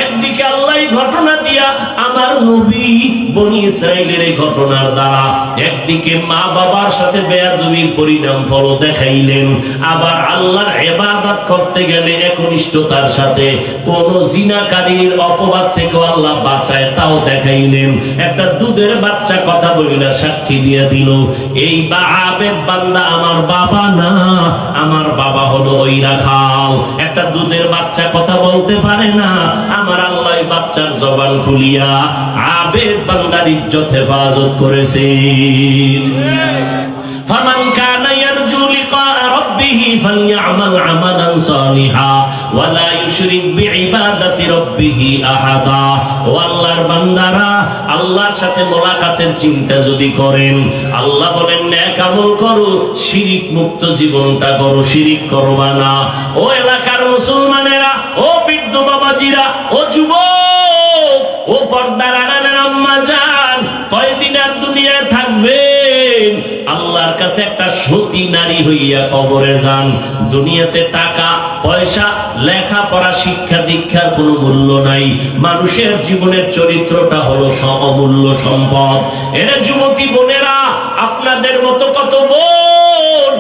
একদিকে আল্লাহ ঘটনা দিয়া আমার নবী বনি ইসরাইলের এই ঘটনার দ্বারা একদিকে মা বাবার সাথে বেয়াদবির পরিণাম ফল দেখাইলেন, আবার আল্লাহর ইবাদত করতে গেলে একনিষ্ঠতার সাথে কোন জিনাকারীর অপবাদ থেকে আল্লাহ বাঁচায় তাও দেখাইলেন। একটা দুধের বাচ্চা কথা বলিলা সাক্ষী দিয়ে দিল, এই আবেদ বান্দা আমার বাবা না, আমার বাবা হলো ওই রাখাল। একটা দুধের বাচ্চা কথা বলতে পারে না, আমার আল্লাহ বাচ্চার জবান খুলিয়া আবেদ বান্দার ইজ্জত হেফাজত করেছেন। ফামান কানা ইয়ারজু লিকা রাব্বিহি ফালইআমাল আমালান সালিহা ওয়া লা ইউশরিক বিইবাদাতি রাব্বিহি আহাদা। ও আল্লাহর বান্দারা, আল্লাহর সাথে মোলাকাতের চিন্তা যদি করেন, আল্লাহ বলেন নেক আমল করো, শিরিক মুক্ত জীবনটা করো, শিরিক করবা না। ও এলাকার মুসলমানেরা, ও বৃদ্ধ বাবাজিরা, ও যুবক, ও পর্দার আড়ালের আম্মা জান, কয়দিন আর দুনিয়ায় থাকবেন? আল্লাহর কাছে একটা সতী নারী হইয়া কবরে যান। দুনিয়াতে টাকা পয়সা লেখাপড়া শিক্ষা দীক্ষার কোনো মূল্য নাই। মানুষের জীবনের চরিত্রটা হলো অমূল্য সম্পদ। এর যুবতী বোনেরা, আপনাদের মতো কত বোন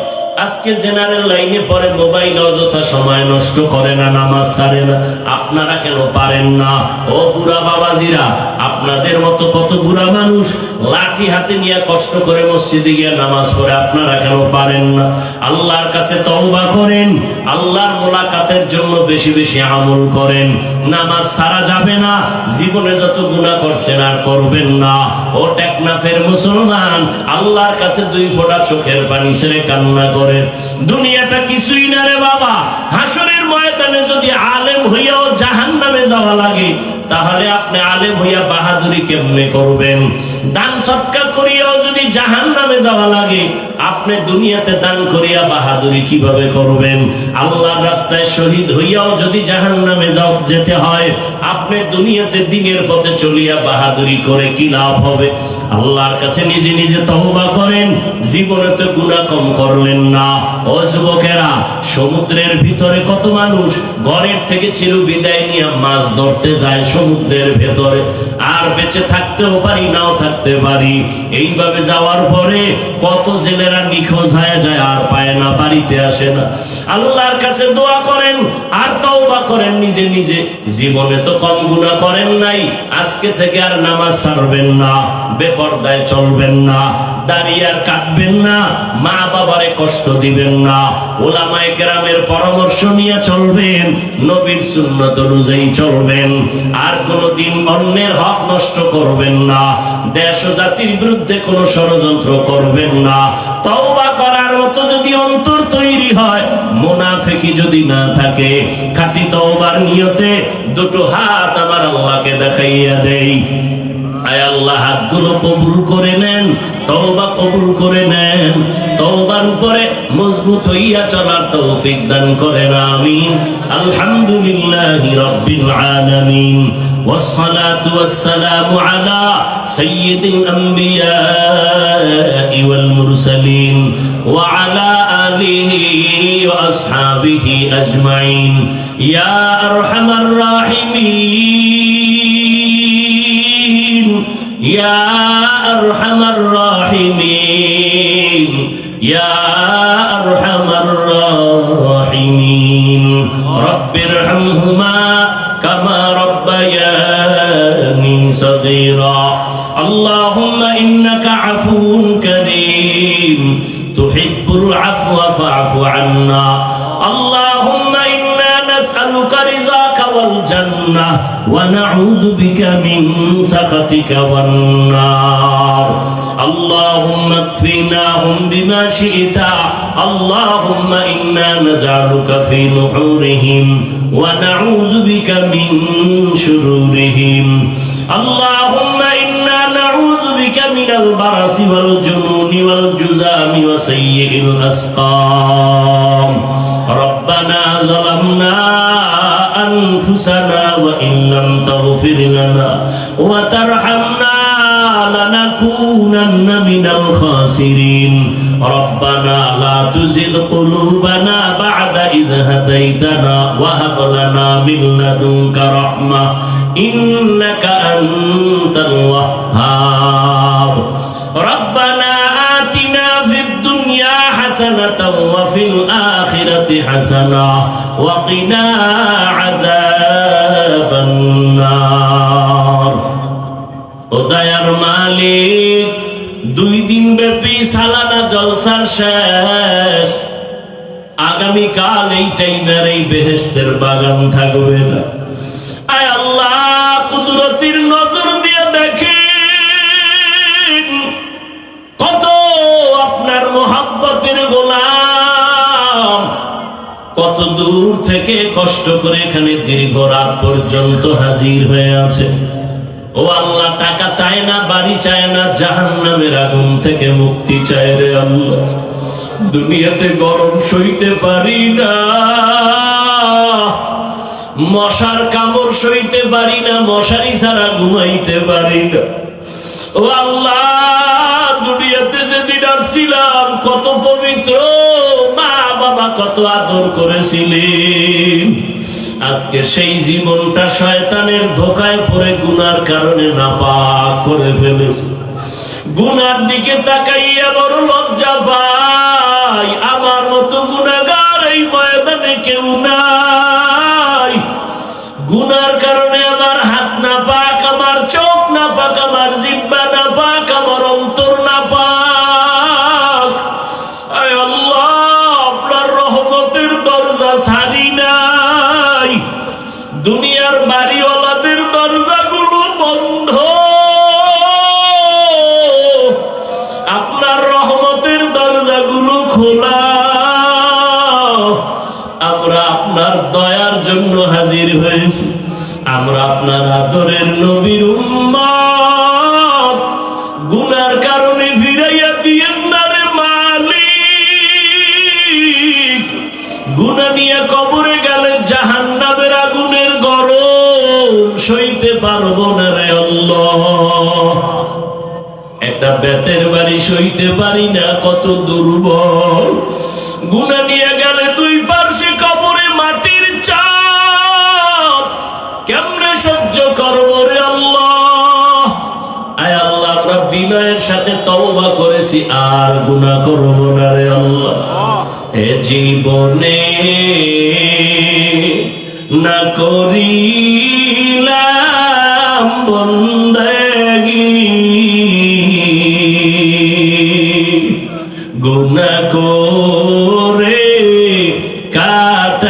আজকে জেনারেল লাইনে পড়ে, মোবাইল অযথা সময় নষ্ট করে না, নামাজ ছাড়ে না। আপনারা কেন পারেন না? ও বুড়া বাবাজিরা, আপনাদের মতো কত বুড়া মানুষ লাঠি হাতে নিয়ে কষ্ট করে মসজিদে গিয়ে নামাজ পড়ে, আপনারা কেন পারেন না? আল্লাহর কাছে তওবা করেন, আল্লাহর মোলাকাতের জন্য বেশি বেশি আমল করেন। নামাজ ছাড়া যাবে না, জীবনে যত গুনাহ করছেন আর করবেন না। ও টেকনাফের মুসলমান, আল্লাহর কাছে 2 ফোঁটা চোখের পানি ছেড়ে কান্না করেন। দুনিয়াটা কিছুই না রে বাবা। হাসরের ময়দানে যদি আলেম হইয়াও জাহান্নামে যাওয়া লাগে, তাহলে আপনি আলেম হইয়া বাহাদুরি কেমনে করবেন? দান সৎকার করিয়াও যদি জাহান্নামে যাওয়া লাগে, আপনি দুনিয়াতে দান করিয়া বাহাদুরি কিভাবে করবেন? আল্লাহর রাস্তায় শহীদ হইয়াও যদি জাহান্নামে যেতে হয়, আপনি দুনিয়াতে দ্বীনের পথে চলিয়া বাহাদুরি করে কি লাভ হবে? আল্লাহর কাছে নিজে নিজে তওবা করেন। জীবনে তো গুনাহ কম করলেন না। ও যুবকেরা, সমুদ্রের ভিতরে কত মানুষ ঘরের থেকে চির বিদায় নিয়ে মাছ ধরতে যায় সমুদ্রের ভেতরে, আর বেঁচে থাকতেও পারি, নাও থাকতে পারি। এইভাবে যাওয়ার পরে কত জেলেরা নিখোঁজ হয়ে যায়, আর পায় না, বাড়িতে আসে না। আল্লাহর কাছে দোয়া করেন আর তওবা করেন নিজে নিজে। জীবনে তো কম গুনাহ করেন নাই, আজকে থেকে আর নামাজ ছাড়বেন না, বেপরদায় চলবেন না, দাড়ি আর কাটবেন না, মা বাবারে কষ্ট দিবেন না, উলামায়ে কেরামের পরামর্শ নিয়ে চলবেন, নবীর সুন্নাত অনুযায়ী চলবেন, আর কোনদিন অন্যের হক নষ্ট করবেন না, দেশ ও জাতির বিরুদ্ধে কোনো ষড়যন্ত্র করবেন না। তওবা করার মতো যদি অন্তর তৈরি হয়, মুনাফিকি যদি না থাকে, খাঁটি তওবার নিয়তে 2 হাত আমার আল্লাহকে দেখাইয়া দেই। আয় আল্লাহ, হাতগুলো কবুল করে নেন, তওবা কবুল করে নেন, তওবার উপরে মজবুত হইয়া চলার তৌফিক দান করেন। আমিন। আলহামদুলিল্লাহি রাব্বিল আলামিন, ওয়াসসালাতু ওয়াসসালামু আলা সাইয়্যিদিল আম্বিয়াই ওয়াল মুরসালিন ওয়া আলা আলিহি ওয়া আসহাবিহি আজমাইন। ইয়া আরহামার রাহিমিন, ইয়া আরহামার রাহিমিন, ইয়া আরহামার রাহিমিন। রব্বিরহামহুমা কামা রব্বায়ানি সগীরা। আল্লাহুম্মা ইন্নাকা আফুউন কারীম তুহিব্বুল আফওয়া ফা'ফু আন্না। আল্লাহুম্মা ইন্না নাসআলুকা রিযাকা ওয়াল জান্নাহ ওয়া নাউযু বিকা মিন সাখাতিকা ওয়ান নার। اللهم اكفناهم بما شئت. اللهم إنا نجعلك في نحورهم ونعوذ بك من شرورهم. اللهم إنا نعوذ بك من البرص والجنون والجذام وسيء الأسقام. ربنا ظلمنا أنفسنا وإن لم تغفر لنا وترحمنا لنكونن من الخاسرين. ربنا لا تزغ قلوبنا بعد إذ هديتنا وهب لنا من لدنك رحمة إنك أنت الوهاب. ربنا آتنا في الدنيا حسنة وفي الآخرة حسنة وقنا عذاب النار. ও দয়ার মালিক, 2 দিন ব্যাপী সালানা জলসার শেষ, আগামীকাল এই টাইমের এই বেহেশতের বাগান থাকবে না। আয় আল্লাহ, কুদরতির নজর দিয়ে দেখেন কত আপনার মোহাব্বতের গোলাম কত দূর থেকে কষ্ট করে এখানে দীর্ঘ রাত পর্যন্ত হাজির হয়ে আছে। ও আল্লাহ, টাকা চায় না, বাড়ি চায় না, জাহান্নামের আগুন থেকে মুক্তি চায় রে আল্লাহ। দুনিয়াতে গরম সইতে পারি না, মশার কামড় সইতে পারি না, মশারি ছাড়া ঘুমাইতে পারি না। ও আল্লাহ, দুনিয়াতে যেদিন আসছিলাম কত পবিত্র, মা বাবা কত আদর করেছিলেন, আজকে সেই জীবনটা শয়তানের ধোকায় পড়ে গুনার কারণে নাপাক করে ফেলেছে। গুনার দিকে তাকাইয়া বড় লজ্জা পাই। আমার মতো গুনাহগার এই ময়দানে কেউ নাই। গুনার কারণে আমার হাত নাপাক, আমার চোখ আপনার দয়ার জন্য হাজির হয়েছি। আমরা আপনার আদরের নবীর উম্মত, গুনার কারণে ফিরাইয়া দিয়েন না রে মালিক। গুনাহ নিয়ে কবরে গেলে জাহান্নামের আগুনের গরম সইতে পারবো না রে আল্লাহ। একটা বেতের বাড়ি সইতে পারি না, কত দুর্বল। গুনাহ নিয়ে গেলে দুই পার্শ্বে কবরে মাটির চাপ, কেমনে সহ্য করব রে আল্লাহ। আয় আল্লাহ, আমরা বিনয়ের সাথে তওবা করেছি, আর গুনাহ করব না রে আল্লাহ। এ জীবনে না করিলাম বন্দেগী, গুনাহ করে কাটাইলাম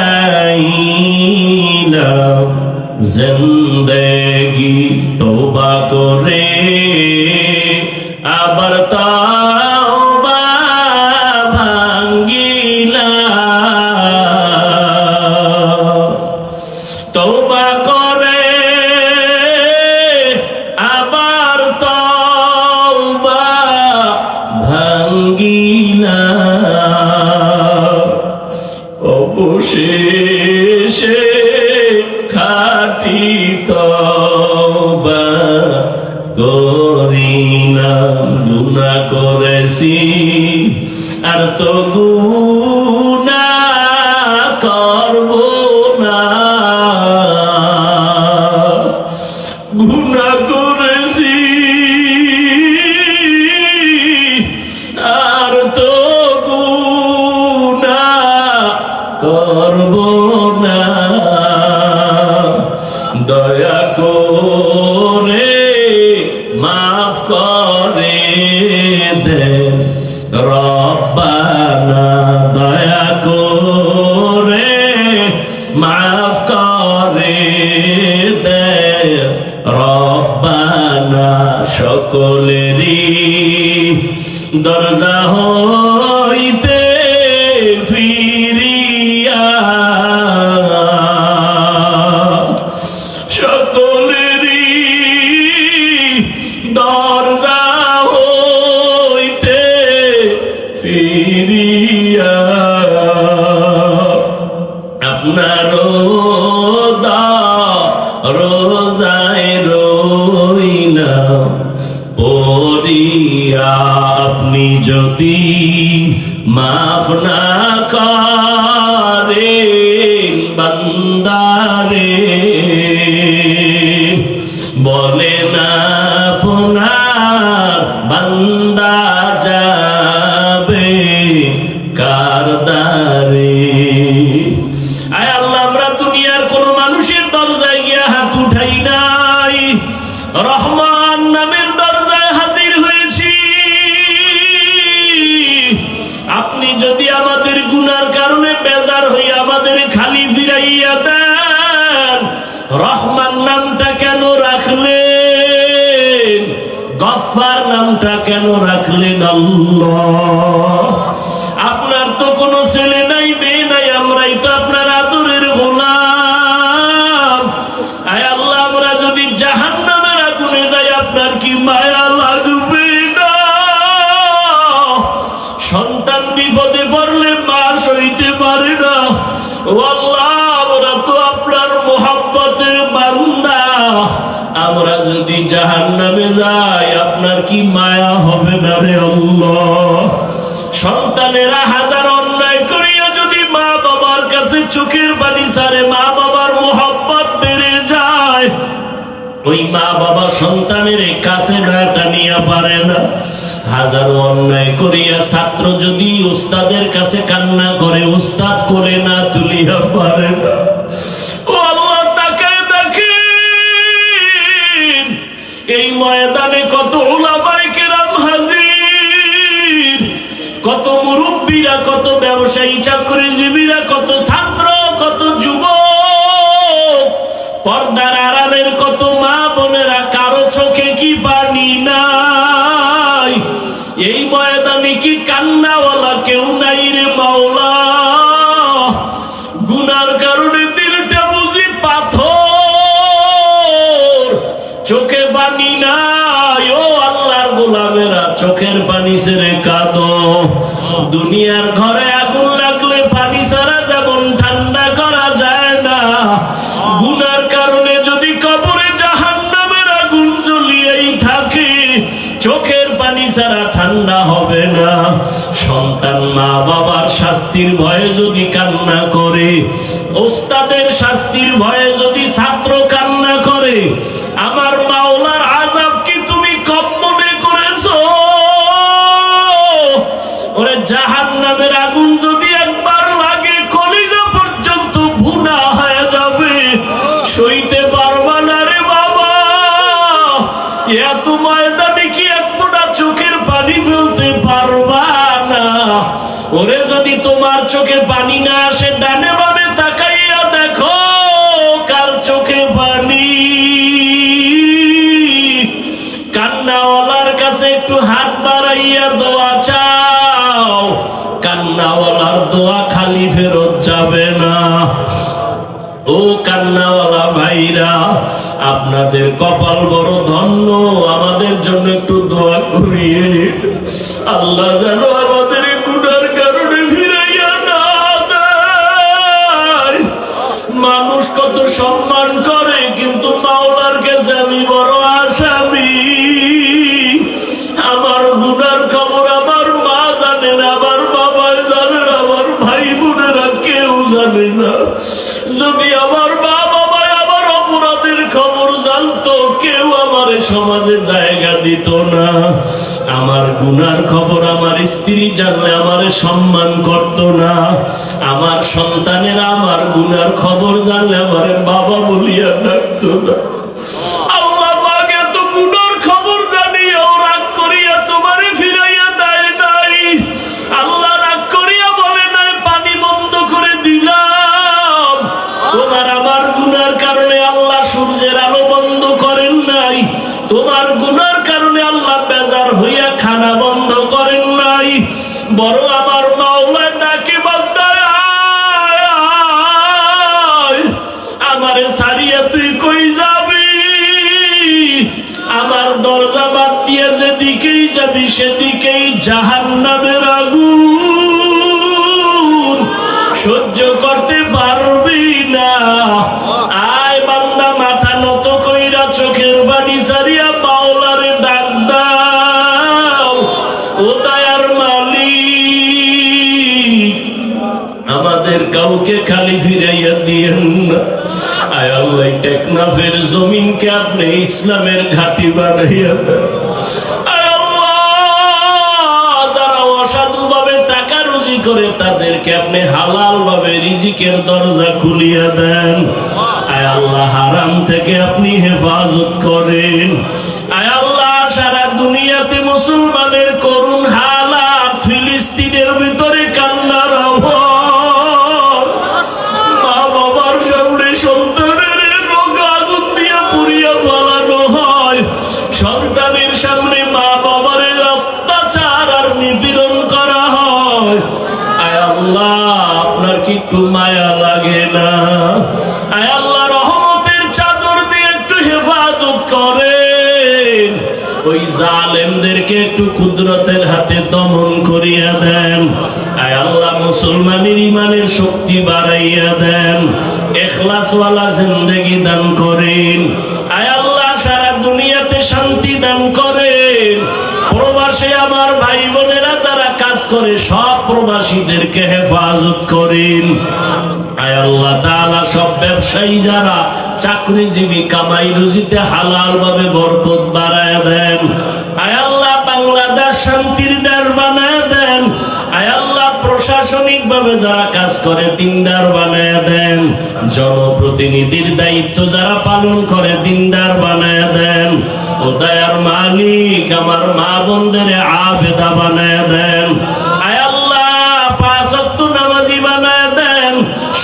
জিন্দেগি। তওবা করে আবার তওবা ভাঙ্গিলাম, তওবা করে আবার তওবা ভাঙ্গিলাম। অবশেষে খাঁটি তওবা করিলাম। গুনাহ করেছি আর তো গুনাহ করব না, গুনাহ করেছি আর তো গুনাহ করব না। দয়া করে মাফ করে দেন রব্বানা, দয়া করে মাফ করে দেন রব্বানা। সকলেরই দরজা হইতে ফিরিয়া, সকলেরই দরজা হইতে ফিরিয়া আপনার রোজায় রইলাম পড়িয়া। আপনি যদি মাফ না করেন বান্দারে, বলে না আপনার বান্দা যাবে কার দ্বারে। আয় আল্লাহ, আমরা দুনিয়ার কোন মানুষের দরজায় গিয়া হাত উঠাই নাই, রহমান নামের দরজায় হাজির হয়েছি। আপনি যদি আমাদের গুনার কারণে বেজার হইয়া আমাদের খালি ফিরাইয়া দেন, রহমান নামটা কেন রাখলেন? গফফার নামটা কেন রাখলেন আল্লাহ? আপনার তো কোনো ছেলে নাই, মেয়ে নাই, আমরাই তো আপনার আদরের গোলাম। আয় আল্লাহ, আমরা যদি জাহান্নামের আগুনে যাই আপনার কি মায়া লাগবে না? সন্তান বিপদে পড়লে মা সইতে পারে না। ও আল্লাহ, আমরা তো আপনার মোহাব্বতের বান্দা, আমরা যদি জাহান্নামে যাই আপনার কি মায়া হবে না রে আল্লাহ? সন্তানেরা হাজার অন্যায় করিয়া যদি মা বাবার কাছে চোখের পানি ছাড়ে, মা বাবার মোহাব্বত বেড়ে যায়, ওই মা বাবা সন্তানের কাছে না টানিয়া পারে না। হাজারো অন্যায় করিয়া ছাত্র যদি উস্তাদের কাছে কান্না করে, উস্তাদ করে না তুলিয়া পারে না। ও আল্লাহ, তাকায় দেখেন এই ময়দানে কত উলামায়ে কেরাম হাজির, কত মুরব্বীরা, কত ব্যবসায়ী চাকরিজীবীরা, কত ছাত্র, কত যুবক, পর্দার আড়ালের কত মা বোনেরা, কারো চোখে কি পানি নাই? এই ময়দানে কি কান্নাওয়ালা কেউ নাই রে মাওলা? গুনার কারণে দুনিয়ার ঘরে আগুন লাগলে পানি ছাড়া যেমন ঠান্ডা করা যায় না, গুনার কারণে যদি কবরে জাহান্নামের আগুন জ্বলিয়েই থাকে, চোখের পানি ছাড়া ঠান্ডা হবে না। সন্তান মা বাবার শাস্তির ভয়ে যদি কান্না করে, ওস্তাদের শাস্তির ভয়ে যদি ছাত্র কান্না করে, আমার মাওলার আযাব কি তুমি কম মনে করেছো? ওরে জাহান্নামের আগুন যদি একবার লাগে, কলিজা পর্যন্ত ভুনা হয়ে যাবে, সইতে পারবা না রে বাবা। এত ময়দানে কি এক ফোঁটা চোখের পানি ফেলতে পারবা না? ওরে যদি তোমার চোখে পানি না আসে, ডানে বামে তাকাইয়া দেখো কার চোখে পানি। কান্নাওয়ালার কাছে একটু হাত বাড়াইয়া দোয়া চাও, কান্নাওয়ালার দোয়া খালি ফেরত যাবে না। ও কান্নাওয়ালা ভাইরা, আপনাদের কপাল বড় ধন্য, আমাদের জন্য একটু দোয়া করিয়ে। আল্লাহ যেন আমাদের গুনার কারণে ফিরাইয়া না দেয়। মানুষ কত সম্মান করে, কিন্তু মাওলার কাছে আমি বড় আসামি। আমার গুনার খবর আমার মা জানে না, আমার বাবা জানে না, আমার ভাই বোনেরা কেউ জানে না। যদি আমার মা বাবা আমার অপরাধের খবর জানতো, কেউ আমার সমাজে জায়গা দিত না। আমার গুনার খবর আমার স্ত্রী জানলে আমার সম্মান করত না। আমার সন্তানেরা আমার গুনার খবর জানলে আমার বাবা বলিয়া ডাকতো না। আল্লাহ পাক এত গুনার খবর জানিয়াও রাগ করিয়া তোমারে ফিরাইয়া দেয় নাই। আল্লাহ রাগ করিয়া বলে নাই পানি বন্ধ করে দিলাম। তোমার আমার গুনার কারণে আল্লাহ সূর্যের আলো বন্ধ করেন নাই। তোমার গুনার কারণে আল্লাহ বেজার হইয়া খানা বন্ধ করেন নাই। বড় আমার মাওলা ডাকে বান্দায় আয়, আমারে ছাড়িয়া তুই কই যাবি? আমার দরজা বাদ দিয়ে যেদিকেই যাবি সেদিকেই জাহান্নামের আগুন, সহ্য করতে পারবি না। আয় বান্দা, মাথা নত কইরা চোখের বাড়ি সারিয়া মাওলারে ডাক দাও। ও দয়ার মালিক, আমাদের কাউকে খালি ফিরাইয়া দিয়েন না। আয় আল্লাহ, টেকনাফের জমিনকে আপনি ইসলামের ঘাঁটি বানাইয়া দেন। আয় আল্লাহ, যারা অসাধু ভাবে টাকা রুজি করে তাদেরকে আপনি হালাল ভাবে রিজিকের দরজা খুলিয়া দেন। আয় আল্লাহ, হারাম থেকে আপনি হেফাজত করেন। আয় আল্লাহ, সারা দুনিয়াতে মুসলমানের করুণ হালাত, ফিলিস্তিনের ভিতরে কান্নার আওয়াজ, মা বাবার সামনে সন্তানের রোগ আগুন দিয়ে পুড়িয়া ফেলানো হয়, সন্তানের সামনে মা বাবার অত্যাচার আর নিপীড়ন করা হয়। আয় আল্লাহ, আপনার কি একটু মায়া লাগে না? আয় আল্লাহ, রহমতের চাদর দিয়ে একটু হেফাজত করেন। ওই জালেমদেরকে একটু কুদরতের হাতে দমন করিয়া দেন। আয় আল্লাহ, মুসলমানের ইমানের শক্তি বাড়াইয়া দেন। ইখলাসওয়ালা জিন্দেগি দান করেন। আয় আল্লাহ, সারা দুনিয়াতে শান্তি দান করেন। প্রবাসে আমার ভাই বোনেরা যারা কাজ করে সব প্রবাসীদেরকে হেফাজত করেন। আয় আল্লাহ তাআলা, সব ব্যবসায়ী যারা চাকরিজীবী, কামাই রুজিতে হালাল ভাবে বরকত বাড়ায় দেন। আয় আল্লাহ, বাংলাদেশ শান্তির দেশ বানায় দেন। আয় আল্লাহ, প্রশাসনিক ভাবে যারা কাজ করে দিনদার বানায় দেন। জনপ্রতিনিধির দায়িত্ব যারা পালন করে দিনদার বানায় দেন। ও দয়ার মালিক, আমার মা বোনদের আবেদা বানায় দেন। আয় আল্লাহ, 5 ওয়াক্ত নামাজি বানায় দেন।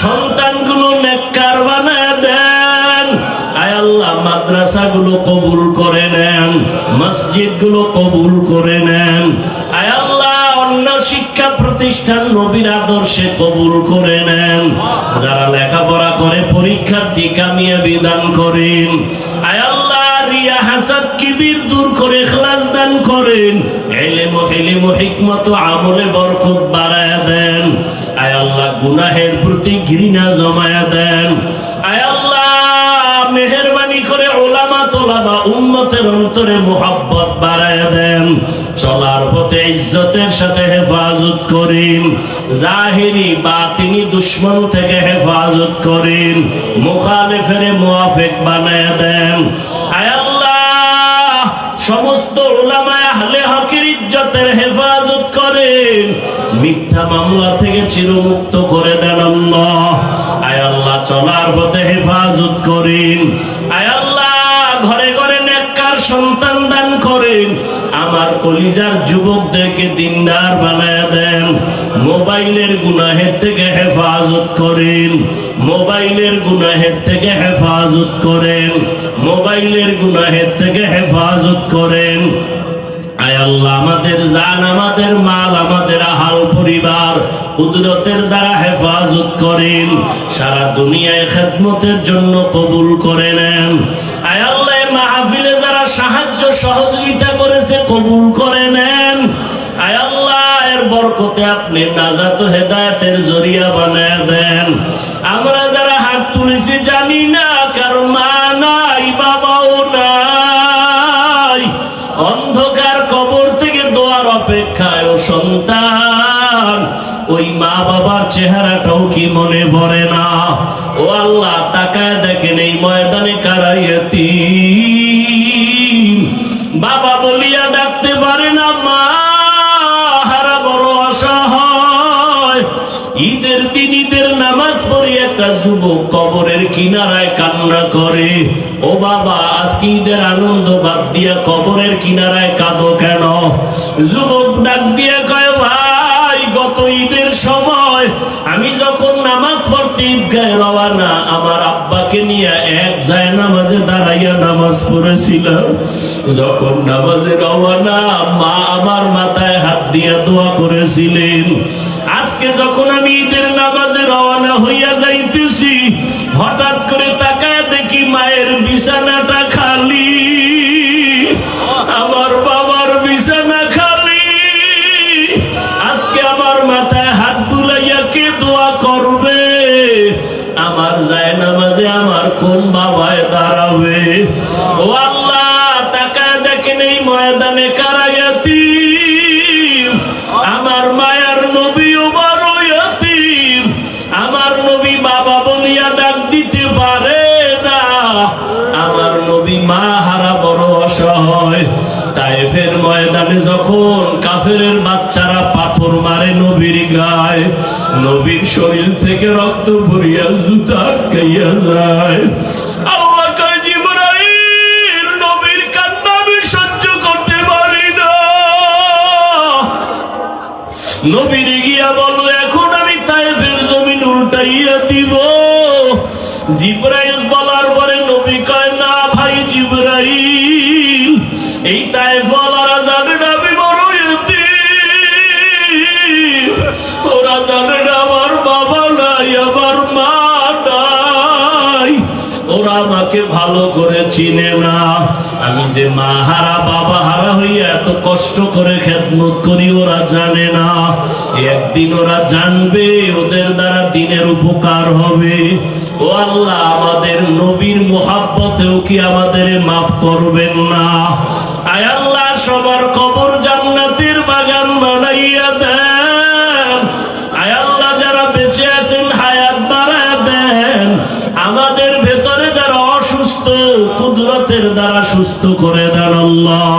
সন্তানগুলো নেককার বানায় দেন। আয় আল্লাহ, মাদ্রাসাগুলো কবুল করে নেন, মসজিদগুলো কবুল করে নেন। আয় আল্লাহ, অন্য শিক্ষা প্রতিষ্ঠান নবীর আদর্শে কবুল করে নেন। যারা লেখাপড়া করে পরীক্ষার্থী কামিয়াবি দান করেন। আয় আল্লাহ, রিয়া হাসাদ কিবির দূর করে ইখলাস দান করেন, ইলম ও হিকমত ও আমলে বরকত বাড়ায়া দেন। আয় আল্লাহ গুনাহের প্রতি ঘৃণা জমায়া দেন। আয় আল্লাহ মেহেরবানি করে উলামা তোলাবা উম্মতের অন্তরে মুহাব্বত বাড়ায়া দেন। চলার পথে ইজ্জতের সাথে হেফাজত করেন, জাহিরি বাতিনি দুশমন থেকে হেফাজত করেন, মুখালিফের মুআফিক বানায়া দেন। আয় আল্লাহ সমস্ত উলামায়ে আহলে হকের ইজ্জতের হেফাজত করেন, মিথ্যা মামলা থেকে চিরমুক্ত করে দেন আল্লাহ। আয় আল্লাহ চলার পথে হেফাজত করেন। আয় আল্লাহ ঘরে ঘরে নেককার সন্তান দান করেন। আমার কলিজার যুবকদেরকে দিনদার বানায়া দেন। মোবাইলের গুনাহের থেকে হেফাজত করেন, মোবাইলের গুনাহের থেকে হেফাজত করেন, মোবাইলের গুনাহের থেকে হেফাজত করেন। আয় আল্লাহ আমাদের জান, আমাদের মাল, আমাদের আহাল পরিবার কুদরতের দ্বারা হেফাজত করেন। সারা দুনিয়ায় খেদমতের জন্য কবুল করে নেন। আয় আল্লাহ মাহফিলে যারা সাহায্য সহযোগিতা করেছে কবুল করে নেন। আয় আল্লাহ এর বরকতে আপনি নাজাত ও হেদায়েতের জরিয়া বানায় দেন। আমরা যারা হাত তুলেছি জানি না কার মা নাই, বাবাও নাই, অন্ধকার কবর থেকে দোয়ার অপেক্ষায় ও সন্তান, ওই মা বাবার চেহারাটাও কি মনে পড়ে না? ও আল্লাহ তাকায় দেখেন এই ময়দানে কারা ইয়াতীম, বাবা বলিয়া ডাকতে পারে না, মা হারা বড় অসহায়। ঈদের দিন ঈদের নামাজ পড়ে একটা যুবক কবরের কিনারায় কান্না করে, ও বাবা আজকে ঈদের আনন্দ বাদ দিয়া কবরের কিনারায় কাঁদো কেন? যুবক ডাক দিয়ে কয়, ভাই গত ঈদের সময় আমি যখন নামাজ পড়তে ঈদগাহে রওয়ানা, আমার আব্বাকে নিয়ে এক জায়নামাজে দাঁড়াইয়া নামাজ পড়েছিলাম। যখন নামাজে রওয়ানা মা আমার মাথায় হাত দিয়া দোয়া করেছিলেন। আজকে যখন আমি ঈদের নামাজে রওয়ানা হইয়া যাইতেছি, হঠাৎ করে তাকায় দেখি মায়ের বিছানাটা খালি, আমার বাবার বিছানা খালি। আজকে আমার মাথায় হাত বুলাইয়া কে দোয়া করবে? আমার জায়নামাজে আমার কোন বাবায় দাঁড়াবে? ও আল্লাহ তাকায় দেখেন এই ময়দানে কারা ইয়াতীম। আমার মায়ার নবীও বড় ইয়াতীম। আমার নবী বাবা বলিয়া ডাক দিতে পারে না, আমার নবী মা হারা বড় অসহায়। তায়েফের ময়দানে যখন কাফেরের বাচ্চারা পাথর মারে নবীর গায়ে, নবীর শরীর থেকে রক্ত পড়িয়া জুতা আটকাইয়া যায়। আল্লাহ কয়, জিবরাইল নবীর কান্না আমি সহ্য করতে পারি না, নবীর গিয়া বলো এখন আমি তায়েফের জমিন উল্টাইয়া দিব। জিবরাইল বলার পরে নবী কয়, না ভাই জিবরাইল, এই তায়েফওয়ালারা জানে না আমি বড় ইয়াতীম, ওরা জানে না আমার বাবা নাই, আমার মা নাই, ওরা আমাকে ভালো করে চিনে না। আমি যে মা হারা বাবা হারা হইয়া এত কষ্ট করে খেদমত করি ওরা জানে না। একদিন ওরা জানবে, ওদের দ্বারা দিনের উপকার হবে। ও আল্লাহ আমাদের নবীর মুহাব্বতেও কি আমাদের মাফ করবেন না? আয় আল্লাহ সবার কবর জান্নাতের বাগান বানাইয়া দেন। আয় আল্লাহ যারা বেঁচে আছেন হায়াত বাড়ায়া দেন। আমাদের ভেতরে যারা অসুস্থ কুদরতের দ্বারা সুস্থ করে দেন আল্লাহ।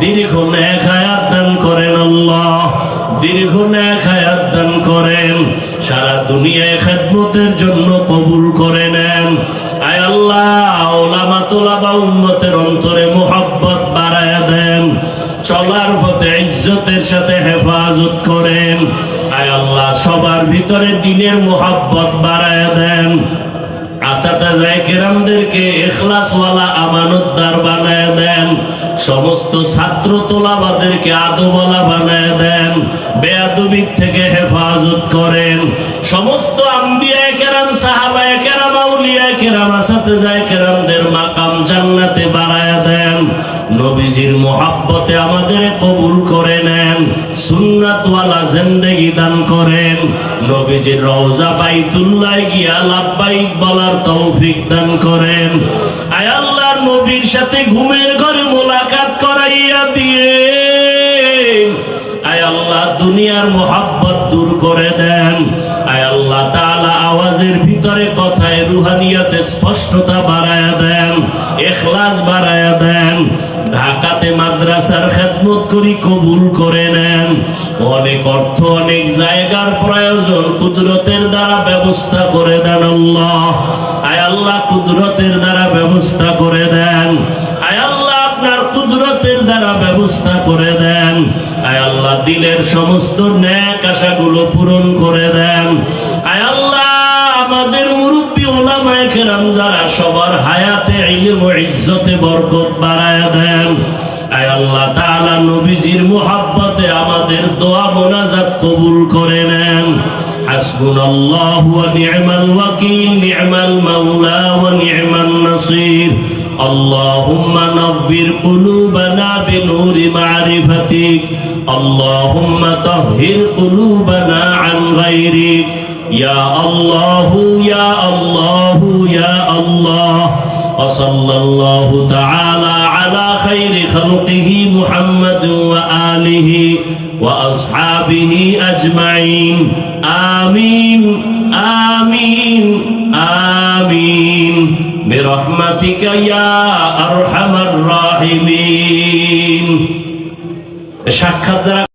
দীর্ঘ নেক হায়াত দান করেন আল্লাহ, দীর্ঘ নেক হায়াত দান করেন। সারা দুনিয়ায় খেদমতের জন্য কবুল করে নেন। আয় আল্লাহ উলামা তোলাবা উম্মতের অন্তরে মুহাব্বত বাড়ায়া দেন। চলার পথে ইজ্জতের সাথে হেফাজত করেন। আয় আল্লাহ সবার ভিতরে দ্বীনের মুহাব্বত বাড়ায়া দেন। আসাতাজায়ে কেরামদেরকে ইখলাসওয়ালা আমানতদার বানায় দেন, সমস্ত ছাত্র তোলাবাদেরকে আদবওয়ালা বানায় দেন, বেয়াদবির থেকে হেফাজত করেন, সমস্ত আম্বিয়ায়ে কেরাম, সাহাবায়ে কেরাম, আউলিয়ায়ে কেরাম, আসাতাজায়ে কেরামদের মাকাম জান্নাতে বাড়ায় দেন, নবীজির মোহাব্বতে আমাদের কবুল করে নেন, সুন্নাতওয়ালা জিন্দেগি দান করেন, নবীজির রওজা বাইতুল্লাহ গিয়া লাব্বাইক বলার তৌফিক দান করেন। আয় আল্লাহর নবীর সাথে ঘুমের ঘরে মোলাকাত করাইয়া দিয়ে আয় আল্লাহ দুনিয়ার মোহাব্বত দূর করে দেন। আয় আল্লাহ তাআলা আওয়াজের ভিতরে কথায় রুহানিয়াতে স্পষ্টতা বাড়ায়া দেন, ইখলাস বাড়ায়া দেন। ঢাকাতে মাদ্রাসার খেদমত করি, কবুল করে নেন। অনেক অর্থ, অনেক জায়গার প্রয়োজন, কুদরতের দ্বারা ব্যবস্থা করে দেন আল্লাহ। আয় আল্লাহ কুদরতের দ্বারা ব্যবস্থা করে দেন। আয় আল্লাহ আপনার কুদরতের দ্বারা ব্যবস্থা করে দেন। আয় আল্লাহ দিলের সমস্ত নেক আশাগুলো পূরণ করে দেন। আয় আল্লাহ আমাদের মুরব্বী উলামায়ে কেরাম যারা, সবার হায়াতে ইলম ও ইজ্জতে বরকত বাড়ায় দেন। আয় আল্লাহ তাআলা নবীজির মুহাব্বতে আমাদের দোয়া মোনাজাত কবুল করে নেন। হাসবুনাল্লাহু ওয়া নি'মাল ওয়াকিল, নি'মাল মাওলা ওয়া নি'মান নাসির। আল্লাহুম্মা নাব্বির কুলুবানা বিনূরি মা'রিফাতিক, আল্লাহুম্মা তাহহির কুলুবানা আন গায়রিক। ইয়া আল্লাহু ইয়া আল্লাহু ইয়া আল্লাহ। ওয়া সাল্লাল্লাহু তাআলা আলা খাইরি খালকিহি মুহাম্মাদ ওয়া আলিহি ওয়া আসহাবিহি আজমাইন। আমিন আমিন আমিন বিরহমাতিকা ইয়া আরহামার রাহিমিন। সাক্ষাৎ যারা